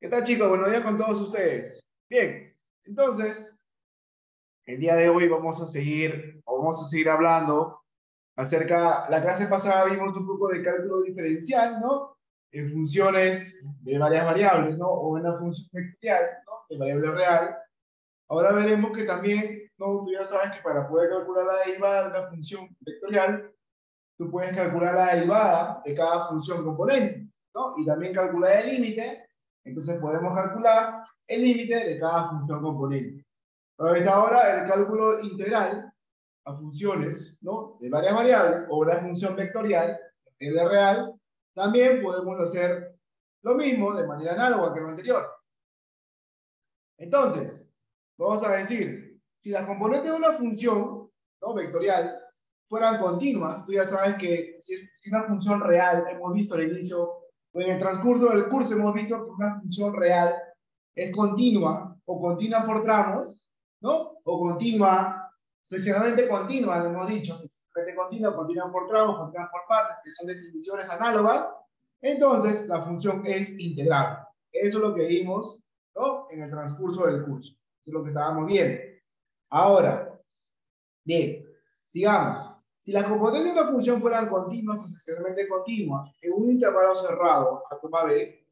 ¿Qué tal, chicos? Buenos días con todos ustedes. Bien, entonces, el día de hoy vamos a seguir hablando acerca, la clase pasada vimos un poco de cálculo diferencial, ¿no? En funciones de varias variables, ¿no? O en una función vectorial, ¿no? De variable real. Ahora veremos que también, ¿no? Tú ya sabes que para poder calcular la derivada de una función vectorial, tú puedes calcular la derivada de cada función componente, ¿no? Y también calcular el límite. Entonces podemos calcular el límite de cada función componente. Entonces ahora el cálculo integral a funciones, ¿no? De varias variables o una función vectorial, en la real, también podemos hacer lo mismo de manera análoga que lo anterior. Entonces, vamos a decir, si las componentes de una función, ¿no? Vectorial fueran continuas, tú ya sabes que si una función real, hemos visto al inicio, o en el transcurso del curso hemos visto que una función real es continua, o continua por tramos, ¿no? O continua, sucesivamente continua, lo hemos dicho, sucesivamente continua, continua por tramos, continua por partes, que son definiciones análogas, entonces la función es integrable. Eso es lo que vimos, ¿no? En el transcurso del curso. Eso es lo que estábamos viendo. Ahora, bien, sigamos. Si las componentes de una función fueran continuas o sucesivamente continuas en un intervalo cerrado, a coma b,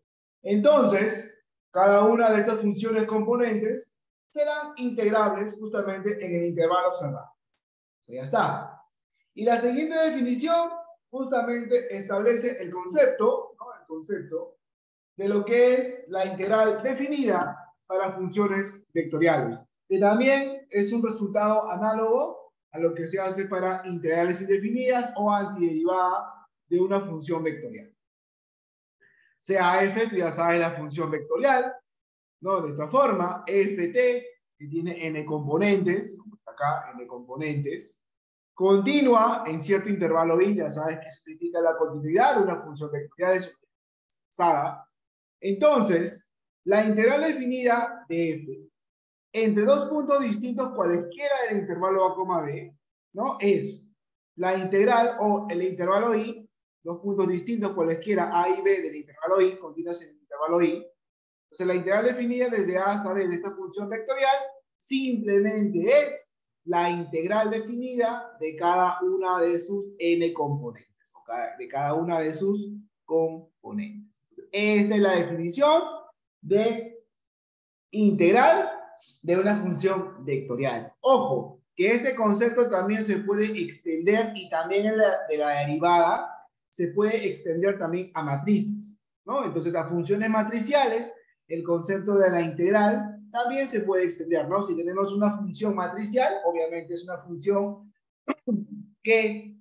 entonces cada una de estas funciones componentes serán integrables justamente en el intervalo cerrado. Ya está. Y la siguiente definición justamente establece el concepto, ¿no? El concepto de lo que es la integral definida para funciones vectoriales, que también es un resultado análogo a lo que se hace para integrales indefinidas o antiderivada de una función vectorial. Sea f, tú ya sabes la función vectorial, ¿no? De esta forma, ft, que tiene n componentes, como está acá, n componentes, continua en cierto intervalo i, ya sabes que significa la continuidad de una función vectorial, es usada. Entonces, la integral definida de f entre dos puntos distintos cualesquiera del intervalo a, b, ¿no? Es la integral o el intervalo i, dos puntos distintos cualesquiera a y b del intervalo i, continuos en el intervalo i. Entonces, la integral definida desde a hasta b de esta función vectorial simplemente es la integral definida de cada una de sus n componentes, o de cada una de sus componentes. Esa es la definición de integral de una función vectorial. Ojo, que este concepto también se puede extender y también de la derivada se puede extender también a matrices, ¿no? Entonces, a funciones matriciales, el concepto de la integral también se puede extender, ¿no? Si tenemos una función matricial, obviamente es una función que,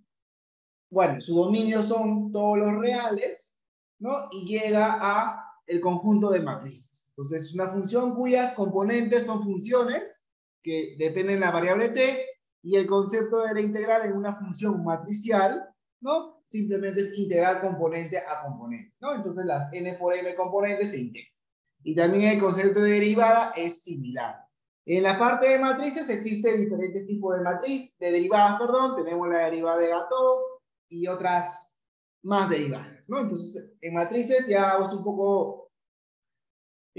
bueno, su dominio son todos los reales, ¿no? Y llega a el conjunto de matrices. Entonces, es una función cuyas componentes son funciones que dependen de la variable t, y el concepto de la integral en una función matricial, ¿no? Simplemente es integrar componente a componente, ¿no? Entonces, las n por m componentes se integran. Y también el concepto de derivada es similar. En la parte de matrices existen diferentes tipos de matriz, de derivadas, perdón. Tenemos la derivada de Gato y otras más derivadas, ¿no? Entonces, en matrices ya vamos un poco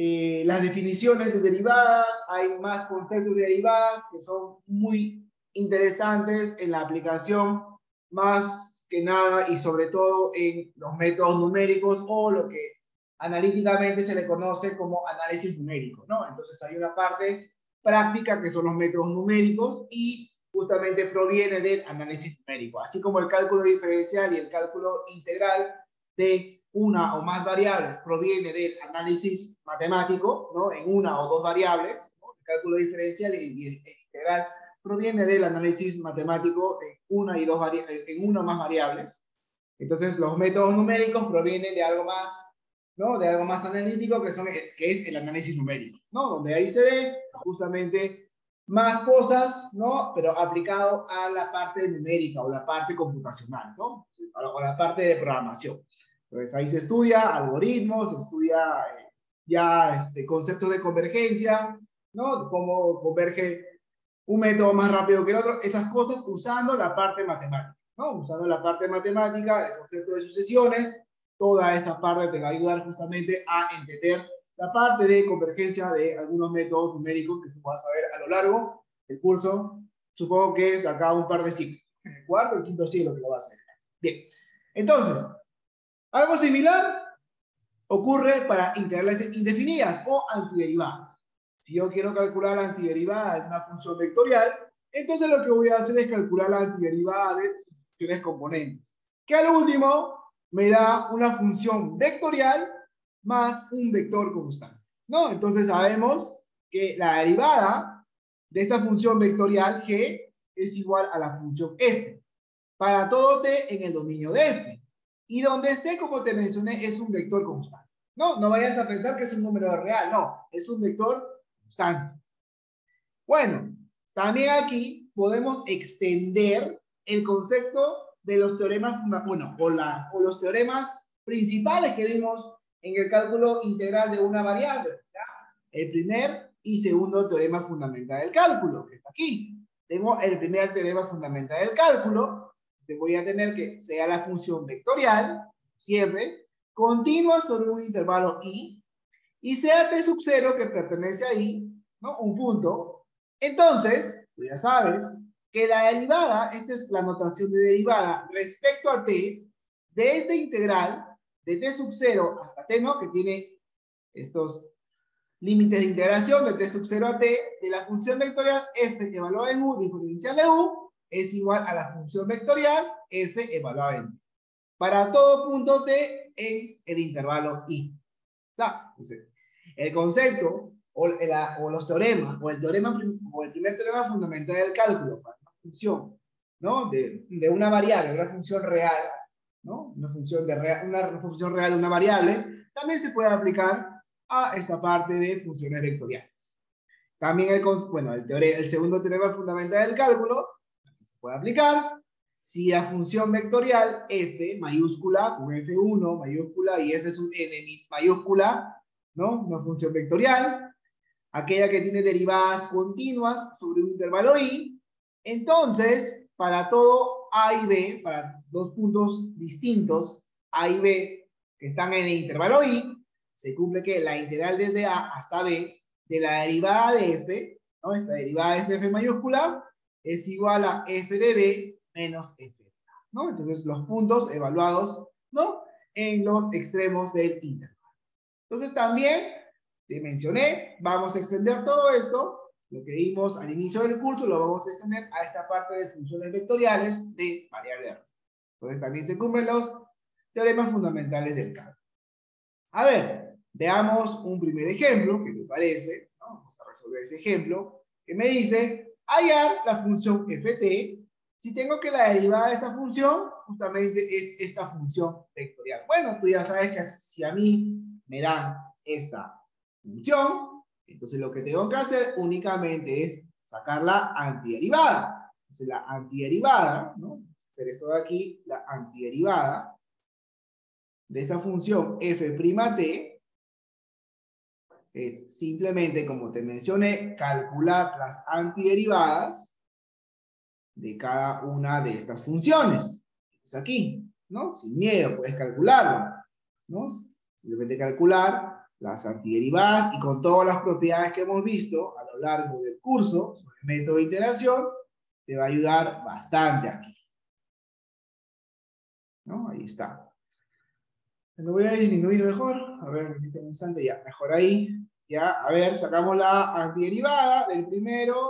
las definiciones de derivadas, hay más conceptos de derivadas que son muy interesantes en la aplicación, más que nada y sobre todo en los métodos numéricos o lo que analíticamente se le conoce como análisis numérico, ¿no? Entonces hay una parte práctica que son los métodos numéricos y justamente proviene del análisis numérico, así como el cálculo diferencial y el cálculo integral de una o más variables proviene del análisis matemático, ¿no? En una o dos variables, ¿no? El cálculo diferencial y el integral proviene del análisis matemático en una o más variables. Entonces, los métodos numéricos provienen de algo más, ¿no? De algo más analítico que es el análisis numérico, ¿no? Donde ahí se ve justamente más cosas, ¿no? Pero aplicado a la parte numérica o la parte computacional, ¿no? O la parte de programación. Entonces ahí se estudia algoritmos, se estudia ya conceptos de convergencia, ¿no? Cómo converge un método más rápido que el otro, esas cosas usando la parte matemática, ¿no? Usando la parte matemática, el concepto de sucesiones, toda esa parte te va a ayudar justamente a entender la parte de convergencia de algunos métodos numéricos que tú vas a ver a lo largo del curso. Supongo que es acá un par de ciclos. El cuarto o el quinto ciclo que lo vas a hacer. Bien. Entonces, algo similar ocurre para integrales indefinidas o antiderivadas. Si yo quiero calcular la antiderivada de una función vectorial, entonces lo que voy a hacer es calcular la antiderivada de funciones componentes, que al último me da una función vectorial más un vector constante, ¿no? Entonces sabemos que la derivada de esta función vectorial g es igual a la función f para todo t en el dominio de f, y donde c, como te mencioné, es un vector constante. No vayas a pensar que es un número real, no, es un vector constante. Bueno, también aquí podemos extender el concepto de los teoremas, bueno, o los teoremas principales que vimos en el cálculo integral de una variable, ¿ya? El primer y segundo teorema fundamental del cálculo, que está aquí. Tengo el primer teorema fundamental del cálculo, te voy a tener que sea la función vectorial, siempre, continua sobre un intervalo i, y sea t sub 0 que pertenece a i, ¿no? Un punto. Entonces, tú ya sabes que la derivada, esta es la notación de derivada respecto a t, de esta integral, de t sub 0 hasta t, ¿no? Que tiene estos límites de integración de t sub 0 a t, de la función vectorial f evaluada en u diferencial de u, es igual a la función vectorial f evaluada en t. Para todo punto t en el intervalo i. Entonces, el concepto o los teoremas o el primer teorema fundamental del cálculo para una función, ¿no? de una variable, una función real, ¿no? Una función real de una variable, también se puede aplicar a esta parte de funciones vectoriales. También el segundo teorema fundamental del cálculo se puede aplicar si la función vectorial f mayúscula con f1 mayúscula y f sub n mayúscula, ¿no? Una función vectorial, aquella que tiene derivadas continuas sobre un intervalo i, entonces para todo a y b, para dos puntos distintos a y b que están en el intervalo i, se cumple que la integral desde a hasta b de la derivada de f, ¿no? Esta derivada es f mayúscula, es igual a f de b menos f de a, ¿no? Entonces los puntos evaluados, ¿no? En los extremos del intervalo. Entonces también te mencioné, vamos a extender todo esto, lo que vimos al inicio del curso, lo vamos a extender a esta parte de funciones vectoriales de variable de error. Entonces también se cumplen los teoremas fundamentales del cálculo. A ver, veamos un primer ejemplo, ¿qué te parece? ¿No? Vamos a resolver ese ejemplo, que me dice hallar la función ft, si tengo que la derivada de esta función, justamente es esta función vectorial. Bueno, tú ya sabes que si a mí me dan esta función, entonces lo que tengo que hacer únicamente es sacar la antiderivada. Entonces la antiderivada, ¿no? Hacer esto de aquí, la antiderivada de esa función f'(t) es simplemente, como te mencioné, calcular las antiderivadas de cada una de estas funciones. Es aquí, ¿no? Sin miedo, puedes calcularlo, ¿no? Simplemente calcular las antiderivadas y con todas las propiedades que hemos visto a lo largo del curso sobre el método de integración, te va a ayudar bastante aquí, ¿no? Ahí está. Lo voy a disminuir mejor. A ver, un instante, ya, mejor ahí. Ya, a ver, sacamos la antiderivada del primero.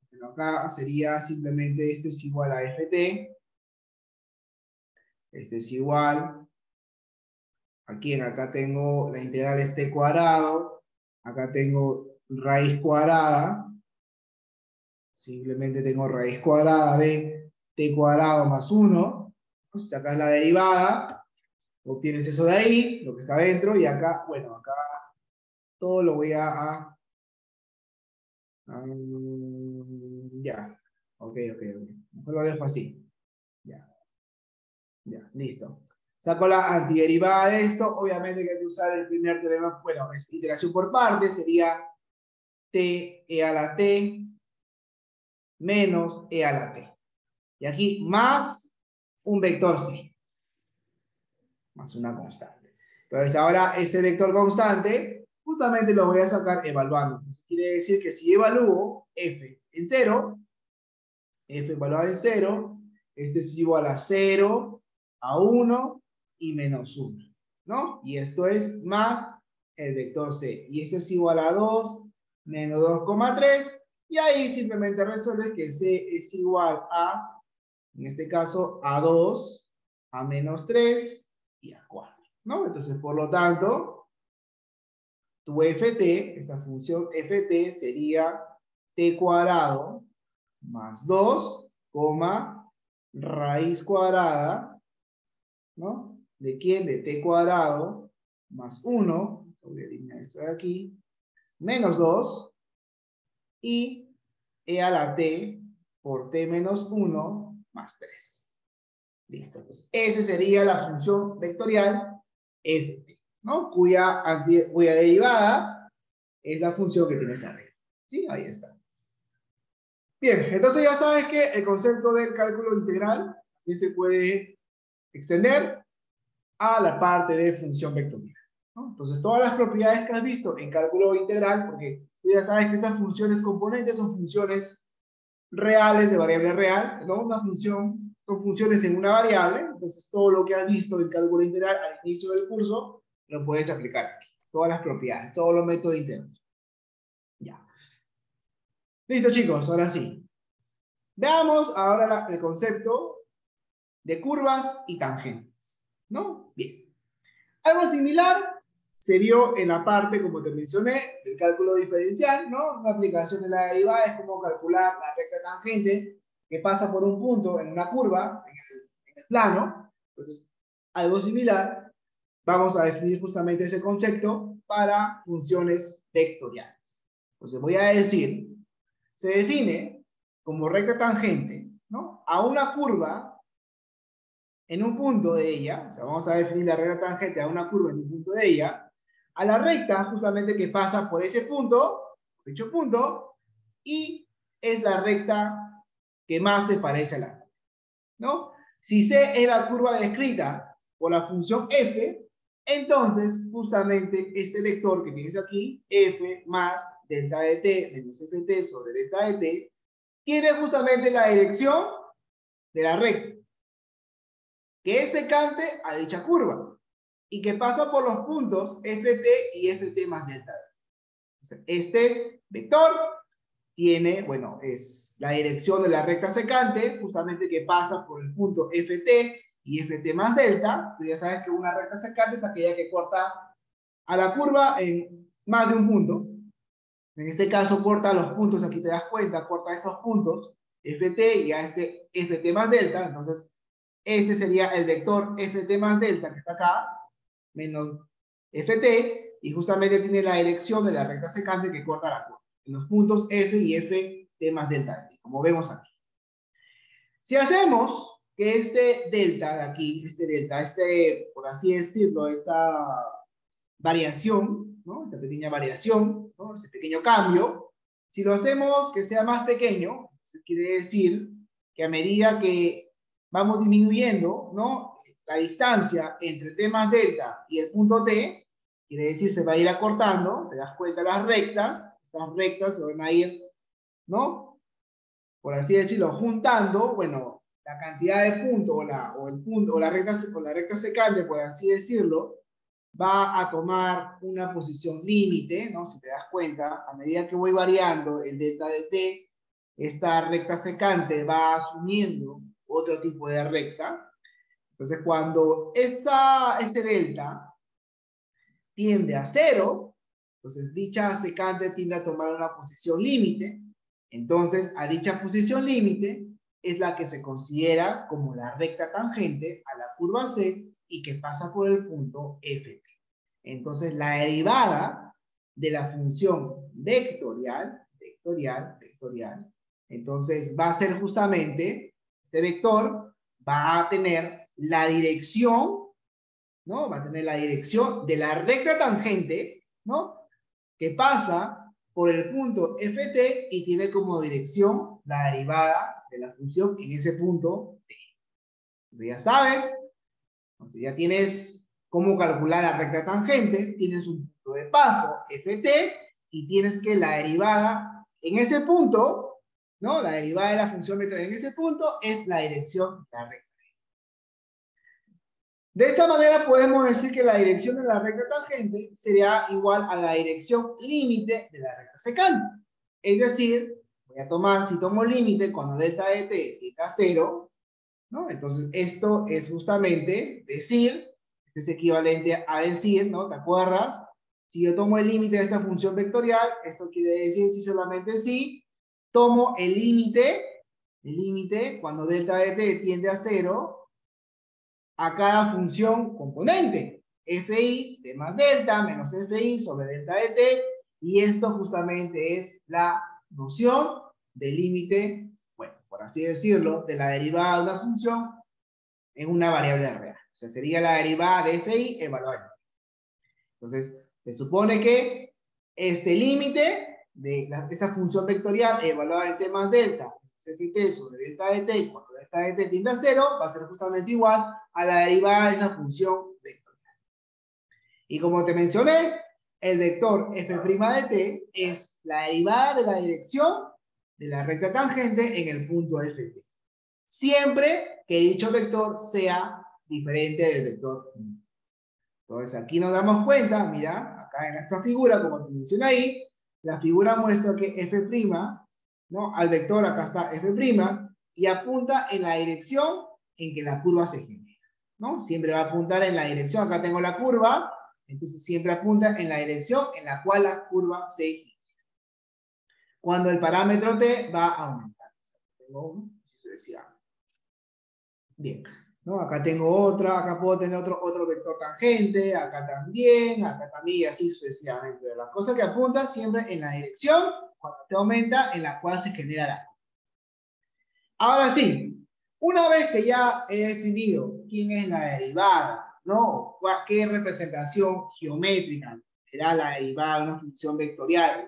Bueno, acá sería simplemente este es igual a ft. Este es igual. Aquí, acá tengo la integral es t cuadrado. Acá tengo raíz cuadrada. Simplemente tengo raíz cuadrada de t cuadrado más 1. Sacas la derivada. Obtienes eso de ahí, lo que está dentro, y acá, bueno, acá todo lo voy ya, ok, mejor lo dejo así, ya, listo. Saco la antiderivada de esto, obviamente que hay que usar el primer teorema, bueno, es integración por partes, sería t e a la t menos e a la t. Y aquí más un vector c, más una constante. Entonces ahora ese vector constante justamente lo voy a sacar evaluando. Entonces, quiere decir que si evalúo f en 0, f evaluado en 0, este es igual a 0, a 1 y menos 1, ¿no? Y esto es más el vector c. Y esto es igual a 2, menos 2,3. Y ahí simplemente resuelve que c es igual a, en este caso, a 2, a menos 3 y a 4, ¿no? Entonces, por lo tanto, tu ft, esta función ft sería t cuadrado más 2, raíz cuadrada, ¿no? ¿De quién? De t cuadrado más 1, voy a eliminar esto de aquí, menos 2, y e a la t por t menos 1 más 3. Listo. Entonces, esa sería la función vectorial ft, ¿no? Cuya derivada es la función que tienes arriba. ¿Sí? Ahí está. Bien, entonces ya sabes que el concepto del cálculo integral también se puede extender a la parte de función vectorial, ¿no? Entonces, todas las propiedades que has visto en cálculo integral, porque tú ya sabes que esas funciones componentes son funciones reales de variable real, ¿no? Una función, son funciones en una variable, entonces todo lo que has visto en cálculo integral al inicio del curso, lo puedes aplicar aquí. Todas las propiedades, todos los métodos de integración. Ya. Listo, chicos, ahora sí. Veamos ahora el concepto de curvas y tangentes, ¿no? Bien. Algo similar se vio en la parte, como te mencioné, del cálculo diferencial, ¿no? Una aplicación de la derivada es como calcular la recta tangente que pasa por un punto en una curva, en el plano. Entonces, algo similar, vamos a definir justamente ese concepto para funciones vectoriales. Entonces, voy a decir, se define como recta tangente, ¿no? A una curva en un punto de ella, o sea, vamos a definir la recta tangente a una curva en un punto de ella, a la recta justamente que pasa por ese punto, dicho punto, y es la recta que más se parece a la curva, ¿no? Si C es la curva descrita por la función f, entonces justamente este vector que tienes aquí, f más delta de t menos ft sobre delta de t, tiene justamente la dirección de la recta que es secante a dicha curva y que pasa por los puntos ft y ft más delta. Entonces, este vector tiene, bueno, es la dirección de la recta secante, justamente que pasa por el punto ft y ft más delta. Tú ya sabes que una recta secante es aquella que corta a la curva en más de un punto. En este caso corta los puntos, aquí te das cuenta, corta estos puntos, ft y a este ft más delta. Entonces, este sería el vector ft más delta que está acá, menos ft, y justamente tiene la dirección de la recta secante que corta la curva, en los puntos f y ft más delta, como vemos aquí. Si hacemos que este delta de aquí, por así decirlo, esta variación, ¿no? Esta pequeña variación, ¿no? Ese pequeño cambio, si lo hacemos que sea más pequeño, eso quiere decir que a medida que vamos disminuyendo, ¿no? La distancia entre t más delta y el punto t, quiere decir se va a ir acortando, te das cuenta estas rectas se van a ir, ¿no? Por así decirlo, juntando, bueno, la cantidad de puntos o la recta secante, por así decirlo, va a tomar una posición límite, ¿no? Si te das cuenta, a medida que voy variando el delta de t, esta recta secante va asumiendo otro tipo de recta. Entonces, cuando este delta tiende a 0, entonces dicha secante tiende a tomar una posición límite. Entonces, a dicha posición límite es la que se considera como la recta tangente a la curva C y que pasa por el punto F. Entonces, la derivada de la función vectorial, entonces va a ser justamente, este vector va a tener la dirección, ¿no? Va a tener la dirección de la recta tangente, ¿no? Que pasa por el punto ft y tiene como dirección la derivada de la función en ese punto t. Entonces ya sabes, entonces ya tienes cómo calcular la recta tangente, tienes un punto de paso, ft, y tienes que la derivada en ese punto, ¿no? La derivada de la función vectorial en ese punto es la dirección de la recta. De esta manera podemos decir que la dirección de la recta tangente sería igual a la dirección límite de la recta secante. Es decir, voy a tomar, si tomo límite cuando delta de t está 0, ¿no? Entonces esto es justamente decir, esto es equivalente a decir, ¿no? ¿Te acuerdas? Si yo tomo el límite de esta función vectorial, esto quiere decir si solamente si tomo el límite cuando delta de t tiende a 0, a cada función componente. Fi de más delta menos Fi sobre delta de t, y esto justamente es la noción del límite, bueno, por así decirlo, de la derivada de una función en una variable real. O sea, sería la derivada de Fi evaluada. Entonces, se supone que este límite de esta función vectorial evaluada en t más delta, Ft sobre delta de t, y cuando delta de t tiende a 0, va a ser justamente igual a la derivada de esa función vectorial. Y como te mencioné, el vector f' de t es la derivada de la dirección de la recta tangente en el punto ft. Siempre que dicho vector sea diferente del vector. Entonces aquí nos damos cuenta, mira, acá en esta figura, como te mencioné ahí, la figura muestra que f', ¿no? Al vector acá está f', y apunta en la dirección en que la curva se genera, ¿no? Siempre va a apuntar en la dirección, acá tengo la curva, entonces siempre apunta en la dirección en la cual la curva se genera. Cuando el parámetro t va a aumentar. O sea, tengo uno, así sucesivamente. Bien. ¿No? Acá tengo otra, acá puedo tener otro vector tangente, acá también, y así sucesivamente. Pero la cosa que apunta siempre en la dirección, cuando te aumenta, en la cual se genera la curva. Ahora sí, una vez que ya he definido quién es la derivada, ¿no? ¿Qué representación geométrica te da la derivada de una función vectorial,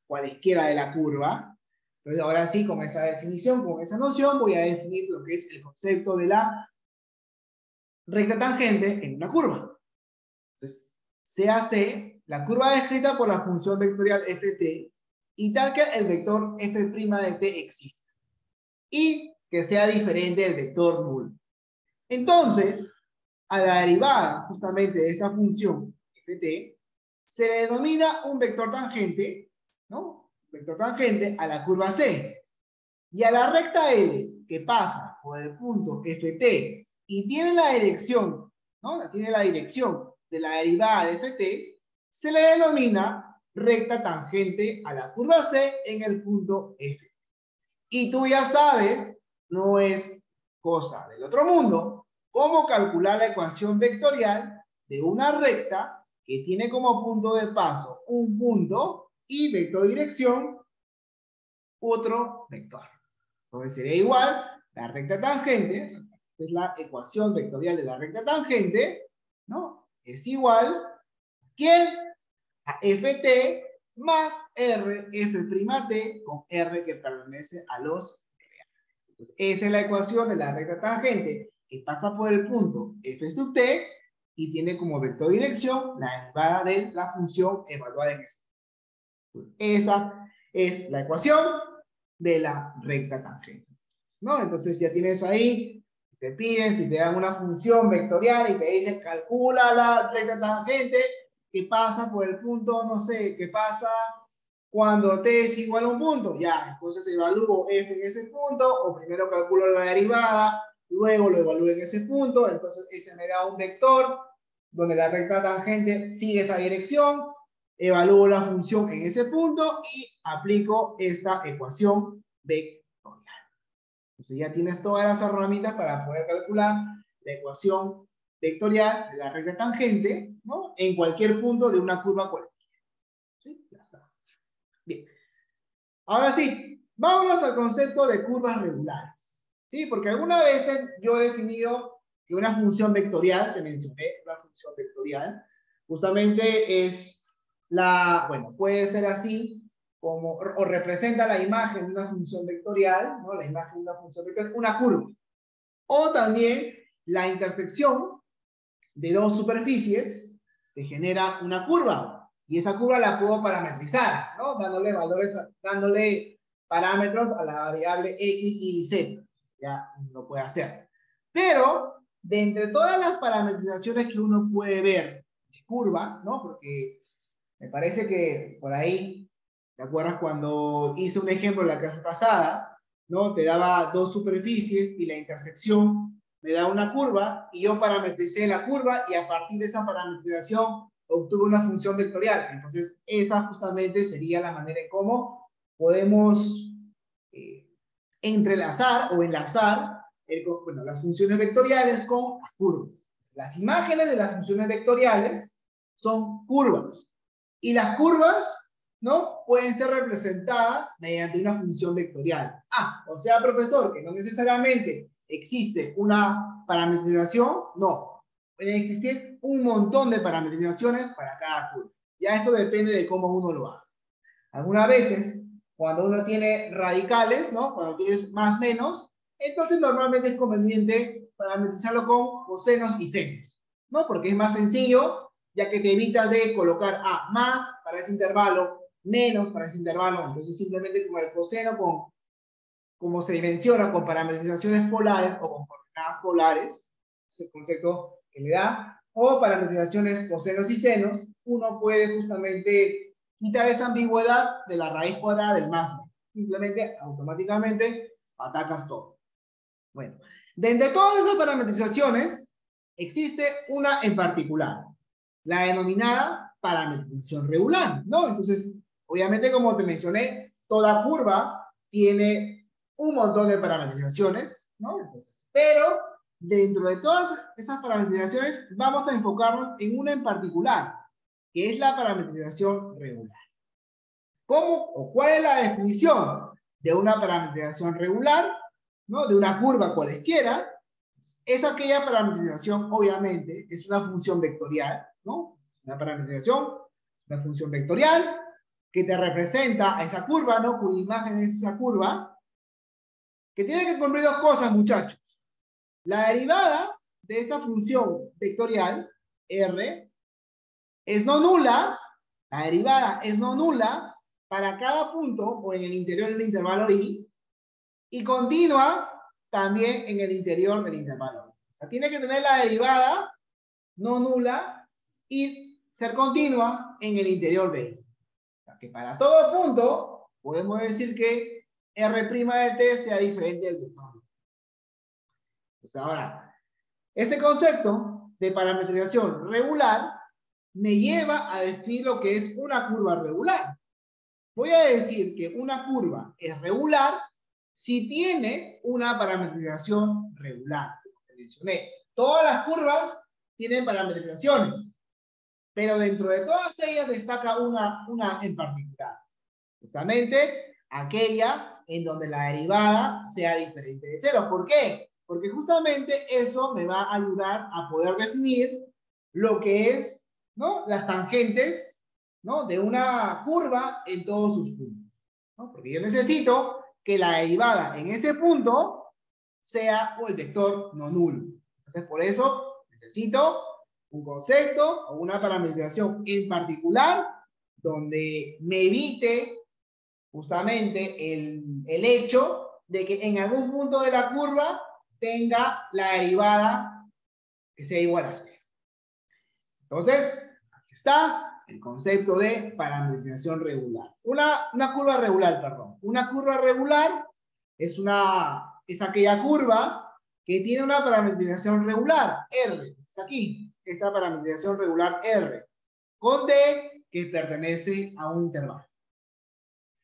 cualesquiera de la curva? Entonces, ahora sí, con esa definición, con esa noción, voy a definir lo que es el concepto de la recta tangente en una curva. Entonces, se hace la curva descrita por la función vectorial ft y tal que el vector f' de t exista y que sea diferente del vector nulo. Entonces, a la derivada justamente de esta función ft se le denomina un vector tangente, ¿no? Vector tangente a la curva C. Y a la recta L, que pasa por el punto ft y tiene la dirección, ¿no? Tiene la dirección de la derivada de ft, se le denomina recta tangente a la curva C en el punto F. Y tú ya sabes, no es cosa del otro mundo, cómo calcular la ecuación vectorial de una recta que tiene como punto de paso un punto y vector dirección otro vector. Entonces sería igual, la recta tangente, esta es la ecuación vectorial de la recta tangente, ¿no? Es igual, ¿quién? A ft más r f', con r que pertenece a los reales. Entonces, esa es la ecuación de la recta tangente que pasa por el punto f sub t y tiene como vector dirección la derivada de la función evaluada en ese. Esa es la ecuación de la recta tangente, ¿no? Entonces ya tienes ahí, te piden, si te dan una función vectorial y te dicen calcula la recta tangente que pasa por el punto, no sé, que pasa cuando t es igual a un punto, ya, entonces evalúo f en ese punto, o primero calculo la derivada, luego lo evalúo en ese punto, entonces ese me da un vector donde la recta tangente sigue esa dirección, evalúo la función en ese punto y aplico esta ecuación vectorial. Entonces ya tienes todas las herramientas para poder calcular la ecuación vectorial de la recta tangente, ¿no? En cualquier punto de una curva cualquiera. ¿Sí? Ya está. Bien. Ahora sí, vámonos al concepto de curvas regulares. ¿Sí? Porque algunas veces yo he definido que una función vectorial, te mencioné, una función vectorial, justamente es bueno, puede ser así, como, o representa la imagen de una función vectorial, ¿no? La imagen de una función vectorial, una curva. O también la intersección de dos superficies, te genera una curva. Y esa curva la puedo parametrizar, ¿no? Dándole valores, dándole parámetros a la variable X y Z. Ya lo puede hacer. Pero, de entre todas las parametrizaciones que uno puede ver, curvas, ¿no? Porque me parece que por ahí, ¿te acuerdas cuando hice un ejemplo en la clase pasada? ¿No? Te daba dos superficies y la intersección me da una curva y yo parametricé la curva y a partir de esa parametrización obtuve una función vectorial. Entonces, esa justamente sería la manera en cómo podemos entrelazar o enlazar bueno, las funciones vectoriales con las curvas. Las imágenes de las funciones vectoriales son curvas. Y las curvas, ¿no? Pueden ser representadas mediante una función vectorial. Ah, o sea, profesor, que no necesariamente existe una parametrización, no. Pueden existir un montón de parametrizaciones para cada curva. Ya eso depende de cómo uno lo haga. Algunas veces, cuando uno tiene radicales, ¿no? Cuando tienes más menos, entonces normalmente es conveniente parametrizarlo con cosenos y senos, ¿no? Porque es más sencillo, ya que te evitas de colocar A más para ese intervalo, menos para ese intervalo. Entonces simplemente con el coseno, como se dimensiona con parametrizaciones polares o con coordenadas polares, es el concepto que le da, o parametrizaciones cosenos y senos, uno puede justamente quitar esa ambigüedad de la raíz cuadrada del más. Simplemente, automáticamente, atacas todo. Bueno, de entre todas esas parametrizaciones, existe una en particular, la denominada parametrización regular, ¿no? Entonces, obviamente, como te mencioné, toda curva tiene un montón de parametrizaciones, ¿no? Entonces, pero dentro de todas esas parametrizaciones, vamos a enfocarnos en una en particular, que es la parametrización regular. ¿Cómo o cuál es la definición de una parametrización regular? ¿No? De una curva cualesquiera. Es aquella parametrización, obviamente, es una función vectorial, ¿no? Una parametrización, una función vectorial que te representa a esa curva, ¿no? Cuya imagen es esa curva, que tiene que cumplir dos cosas, muchachos. La derivada de esta función vectorial, R, es no nula, la derivada es no nula para cada punto o en el interior del intervalo I, y continua también en el interior del intervalo I. O sea, tiene que tener la derivada no nula y ser continua en el interior de I. O sea, que para todo punto podemos decir que R' de t sea diferente del vector. Pues ahora, este concepto de parametrización regular me lleva a definir lo que es una curva regular. Voy a decir que una curva es regular si tiene una parametrización regular. Como te mencioné, todas las curvas tienen parametrizaciones, pero dentro de todas ellas destaca una en particular. Justamente aquella en donde la derivada sea diferente de cero. ¿Por qué? Porque justamente eso me va a ayudar a poder definir lo que es, ¿no? Las tangentes, ¿no? De una curva en todos sus puntos, ¿no? Porque yo necesito que la derivada en ese punto sea el vector no nulo. Entonces, por eso necesito un concepto o una parametrización en particular donde me evite justamente el hecho de que en algún punto de la curva tenga la derivada que sea igual a cero. Entonces, aquí está el concepto de parametrización regular. Una curva regular, perdón. Una curva regular es aquella curva que tiene una parametrización regular, R. Está aquí, esta parametrización regular R, con D que pertenece a un intervalo.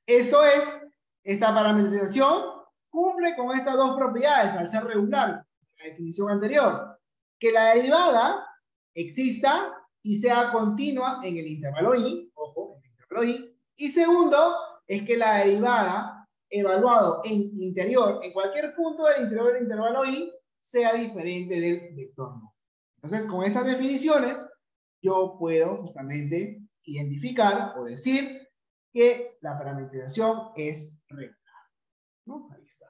Esto es, esta parametrización cumple con estas dos propiedades al ser regular, la definición anterior, que la derivada exista y sea continua en el intervalo I, ojo, en el intervalo I, y segundo, es que la derivada evaluado en interior, en cualquier punto del interior del intervalo I, sea diferente del vector no. Entonces, con esas definiciones, yo puedo justamente identificar o decir que la parametrización es regular, ¿no? Ahí está.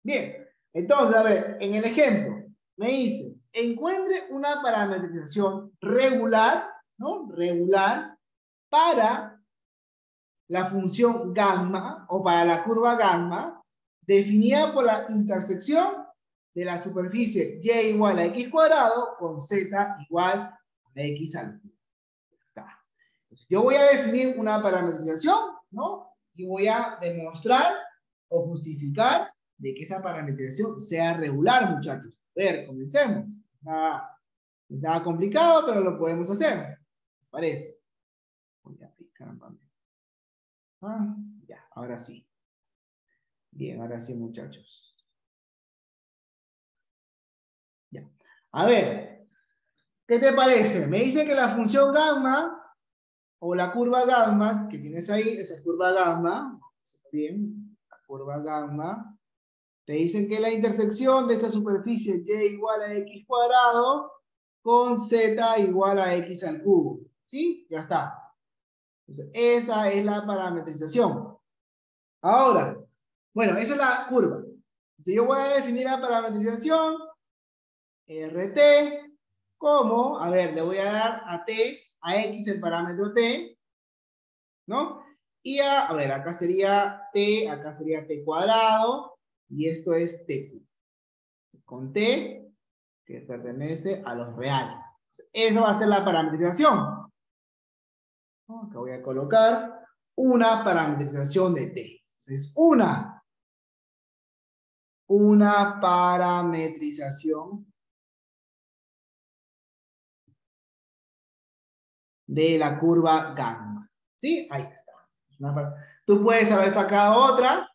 Bien, entonces, a ver, en el ejemplo, me dice, encuentre una parametrización regular, ¿no? Regular para la función gamma o para la curva gamma definida por la intersección de la superficie y igual a x cuadrado con z igual a x al cubo. Está. Entonces, yo voy a definir una parametrización, ¿no? Y voy a demostrar o justificar de que esa parametrización sea regular, muchachos. A ver, comencemos. Está complicado, pero lo podemos hacer. ¿Me parece? Voy a picar, ya, ahora sí. Bien, ahora sí, muchachos. Ya. A ver, ¿qué te parece? Me dice que la función gamma o la curva gamma que tienes ahí, esa curva gamma, bien, la curva gamma, te dicen que la intersección de esta superficie y igual a x cuadrado con z igual a x al cubo. ¿Sí? Ya está. Entonces, esa es la parametrización. Ahora, bueno, esa es la curva. Entonces, yo voy a definir la parametrización RT como, a ver, le voy a dar a t, a x el parámetro t, ¿no? Y a ver, acá sería t cuadrado, y esto es t con t, que pertenece a los reales. Eso va a ser la parametrización. Acá voy a colocar una parametrización de t. Entonces, una parametrización de la curva gamma. ¿Sí? Ahí está. Tú puedes haber sacado otra.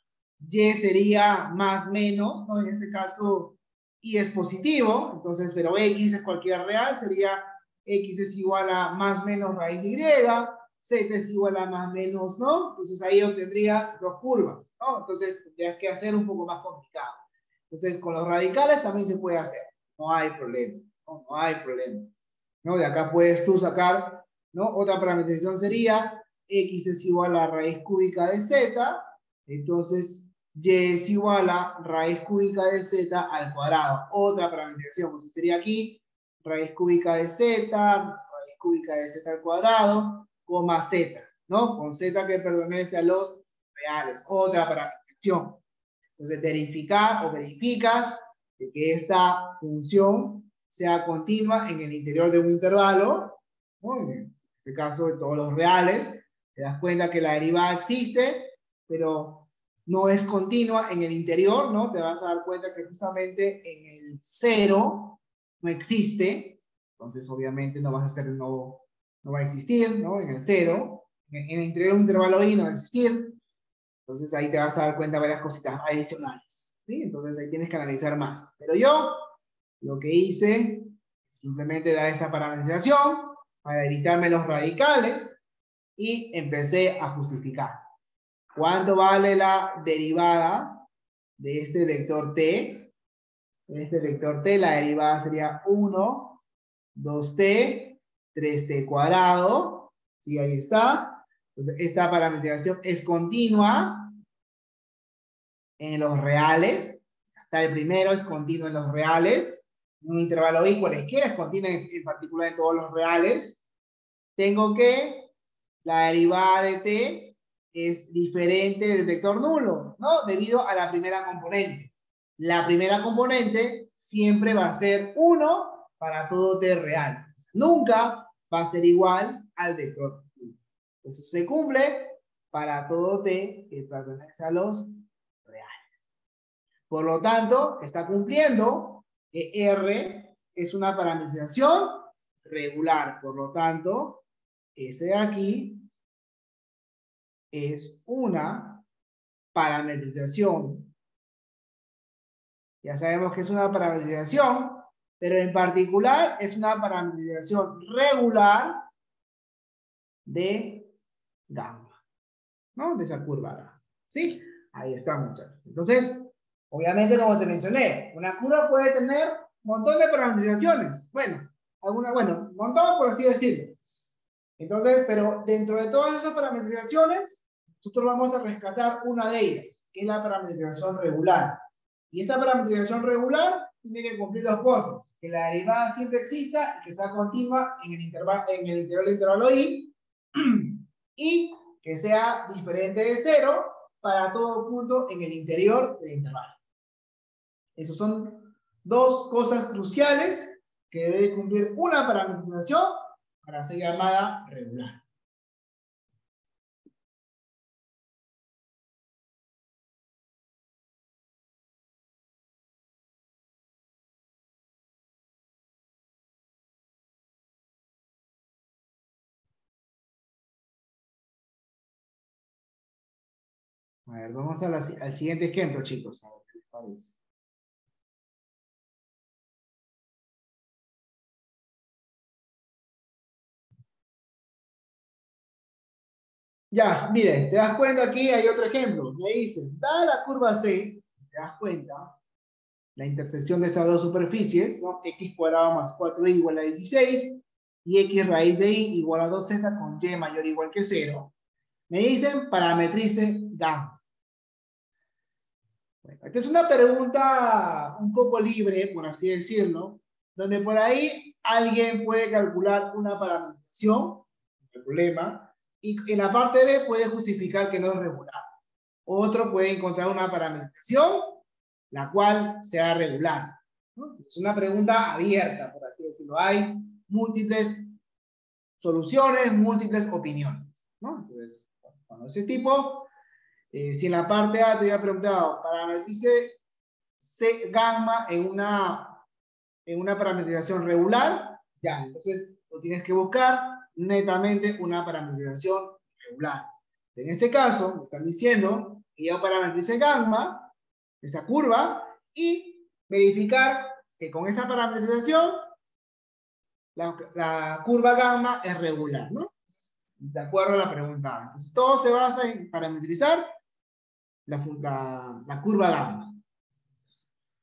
Y sería más menos, ¿no? En este caso, y es positivo. Entonces, pero x es cualquier real. Sería x es igual a más menos raíz de y. Z es igual a más menos, ¿no? Entonces ahí obtendrías dos curvas, ¿no? Entonces tendrías que hacer un poco más complicado. Entonces, con los radicales también se puede hacer. No hay problema. No hay problema. ¿No? De acá puedes tú sacar, ¿no? Otra parametrización sería x es igual a raíz cúbica de z. Entonces, y es igual a raíz cúbica de z al cuadrado. Otra parametrización. Pues sería aquí raíz cúbica de z, raíz cúbica de z al cuadrado, coma z, ¿no? Con z que pertenece a los reales. Otra parametrización. Entonces, verificas de que esta función sea continua en el interior de un intervalo, ¿no? En este caso de todos los reales. Te das cuenta que la derivada existe, pero no es continua en el interior, ¿no? Te vas a dar cuenta que justamente en el 0 no existe. Entonces, obviamente, no vas a hacer, no va a existir, ¿no? En el 0. En el interior de un intervalo I no va a existir. Entonces ahí te vas a dar cuenta de varias cositas adicionales, ¿sí? Entonces ahí tienes que analizar más. Pero yo lo que hice es simplemente dar esta parametrización para evitarme los radicales y empecé a justificar. ¿Cuánto vale la derivada de este vector t? En este vector t la derivada sería 1, 2t, 3t cuadrado. ¿Sí? Ahí está. Entonces, esta parametrización es continua en los reales. Hasta el primero es continuo en los reales. Un intervalo I cualesquiera es continuo en particular en todos los reales. Tengo que la derivada de t es diferente del vector nulo, ¿no? Debido a la primera componente. La primera componente siempre va a ser 1 para todo t real. Nunca va a ser igual al vector nulo. Entonces se cumple para todo t que pertenece a los reales. Por lo tanto, está cumpliendo que R es una parametrización regular. Por lo tanto, ese de aquí es una parametrización. Ya sabemos que es una parametrización, pero en particular es una parametrización regular de gamma, ¿no? De esa curva gamma. ¿Sí? Ahí está, muchachos. Entonces, obviamente, como te mencioné, una curva puede tener un montón de parametrizaciones. Bueno, un montón por así decirlo. Entonces, pero dentro de todas esas parametrizaciones, nosotros vamos a rescatar una de ellas, que es la parametrización regular. Y esta parametrización regular tiene que cumplir dos cosas. Que la derivada siempre exista y que sea continua en el interior del intervalo I y que sea diferente de 0 para todo punto en el interior del intervalo. Esas son dos cosas cruciales que debe cumplir una parametrización para ser llamada regular. A ver, vamos al siguiente ejemplo, chicos. A ver qué les parece. Ya, miren, te das cuenta aquí, hay otro ejemplo. Me dicen, dada la curva C, te das cuenta, la intersección de estas dos superficies, ¿no? X cuadrado más 4y igual a 16, y X raíz de Y igual a 2z con Y mayor o igual que 0. Me dicen, parametrice gamma. Bueno, esta es una pregunta un poco libre, por así decirlo, donde por ahí alguien puede calcular una parametrización, no hay problema, y en la parte B puede justificar que no es regular. Otro puede encontrar una parametrización, la cual sea regular, ¿no? Es una pregunta abierta, por así decirlo. Hay múltiples soluciones, múltiples opiniones, ¿no? Entonces, cuando ese tipo, si en la parte A te había preguntado, parametrice gamma en una parametrización regular, ya, entonces lo tienes que buscar netamente una parametrización regular. En este caso, me están diciendo que yo parametrice gamma, esa curva, y verificar que con esa parametrización la curva gamma es regular, ¿no? De acuerdo a la pregunta. Entonces, todo se basa en parametrizar la curva gamma.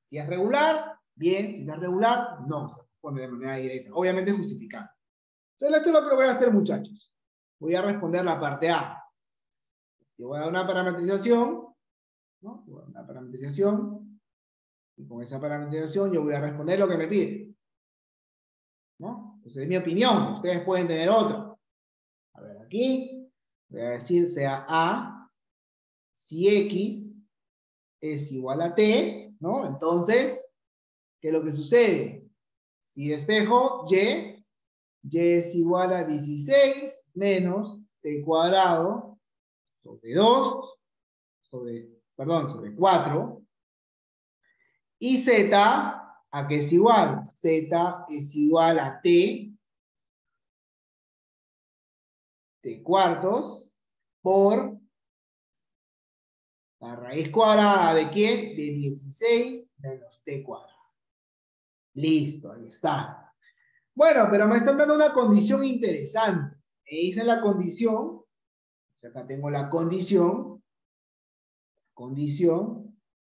Si es regular, bien. Si no es regular, no. Se responde de manera directa. Obviamente justificado. Entonces, esto es lo que voy a hacer, muchachos. Voy a responder la parte A. Yo voy a dar una parametrización, ¿no? Voy a dar una parametrización. Y con esa parametrización yo voy a responder lo que me pide, ¿no? Entonces, es mi opinión. Ustedes pueden tener otra. A ver, aquí voy a decir sea A si X es igual a T, ¿no? Entonces, ¿qué es lo que sucede? Si despejo Y es igual a 16 menos T cuadrado sobre 2, sobre 4. Y Z, ¿a qué es igual? Z es igual a T cuartos por la raíz cuadrada ¿de qué? De 16 menos T cuadrado. Listo, ahí está. Bueno, pero me están dando una condición interesante. Me dicen la condición, acá tengo la condición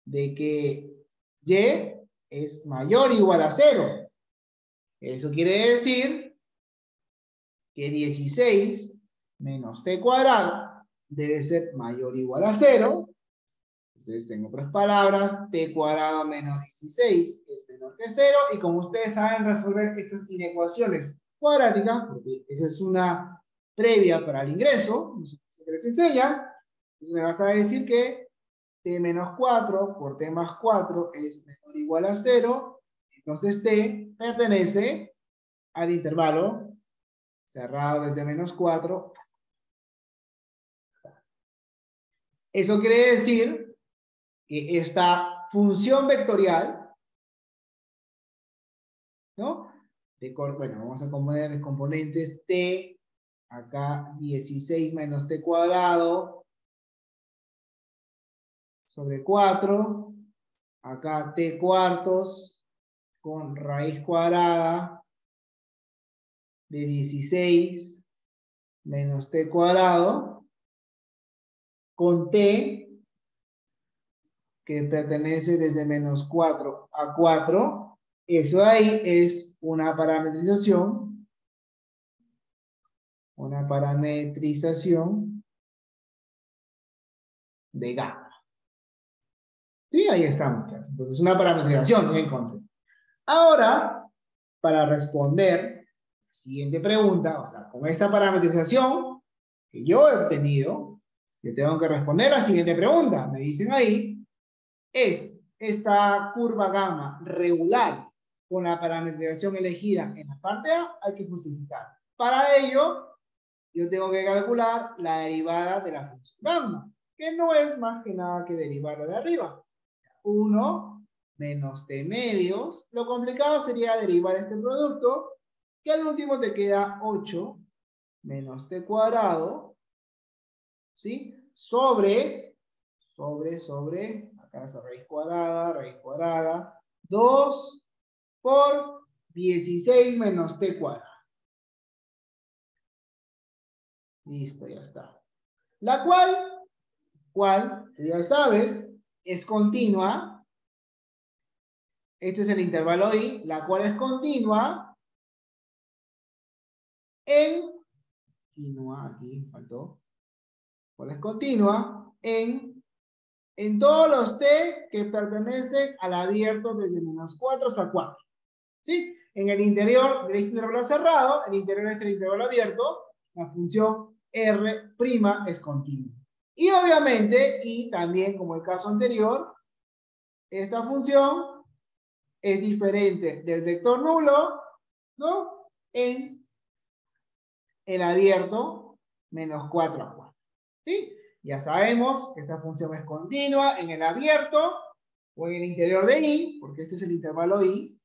de que Y es mayor o igual a 0. Eso quiere decir que 16 menos T cuadrado debe ser mayor o igual a 0. Entonces, en otras palabras, T cuadrado menos 16 es menor que 0. Y como ustedes saben resolver estas inecuaciones cuadráticas, porque esa es una previa para el ingreso, que les enseña, entonces me vas a decir que T menos 4 por T más 4 es menor o igual a 0. Entonces T pertenece al intervalo cerrado desde menos 4 hasta. Eso quiere decir que esta función vectorial, ¿no? Bueno, vamos a poner componentes T, acá 16 menos T cuadrado sobre 4, acá T cuartos con raíz cuadrada de 16 menos T cuadrado con T que pertenece desde menos 4 a 4. Eso ahí es una parametrización de gamma. Sí, ahí está, muchachos. Entonces, una parametrización, ya encontré. Ahora, para responder la siguiente pregunta, o sea, con esta parametrización que yo he obtenido, yo tengo que responder la siguiente pregunta. Me dicen ahí, ¿es esta curva gamma regular con la parametrización elegida en la parte A? Hay que justificar. Para ello, yo tengo que calcular la derivada de la función gamma, que no es más que nada que derivarla de arriba. 1 menos t medios. Lo complicado sería derivar este producto, que al último te queda 8 menos t cuadrado, ¿sí? Sobre, acá es raíz cuadrada, 2 por 16 menos t cuadrado. Listo, ya está. La cual, ya sabes, es continua. Este es el intervalo I, la cual es continua aquí faltó, cual es continua en todos los t que pertenecen al abierto desde menos 4 hasta 4. ¿Sí? En el interior de este intervalo cerrado, el interior es el intervalo abierto, la función R' es continua. Y obviamente, y también como el caso anterior, esta función es diferente del vector nulo, ¿no? En el abierto menos 4 a 4. ¿Sí? Ya sabemos que esta función es continua en el abierto o en el interior de I, porque este es el intervalo I.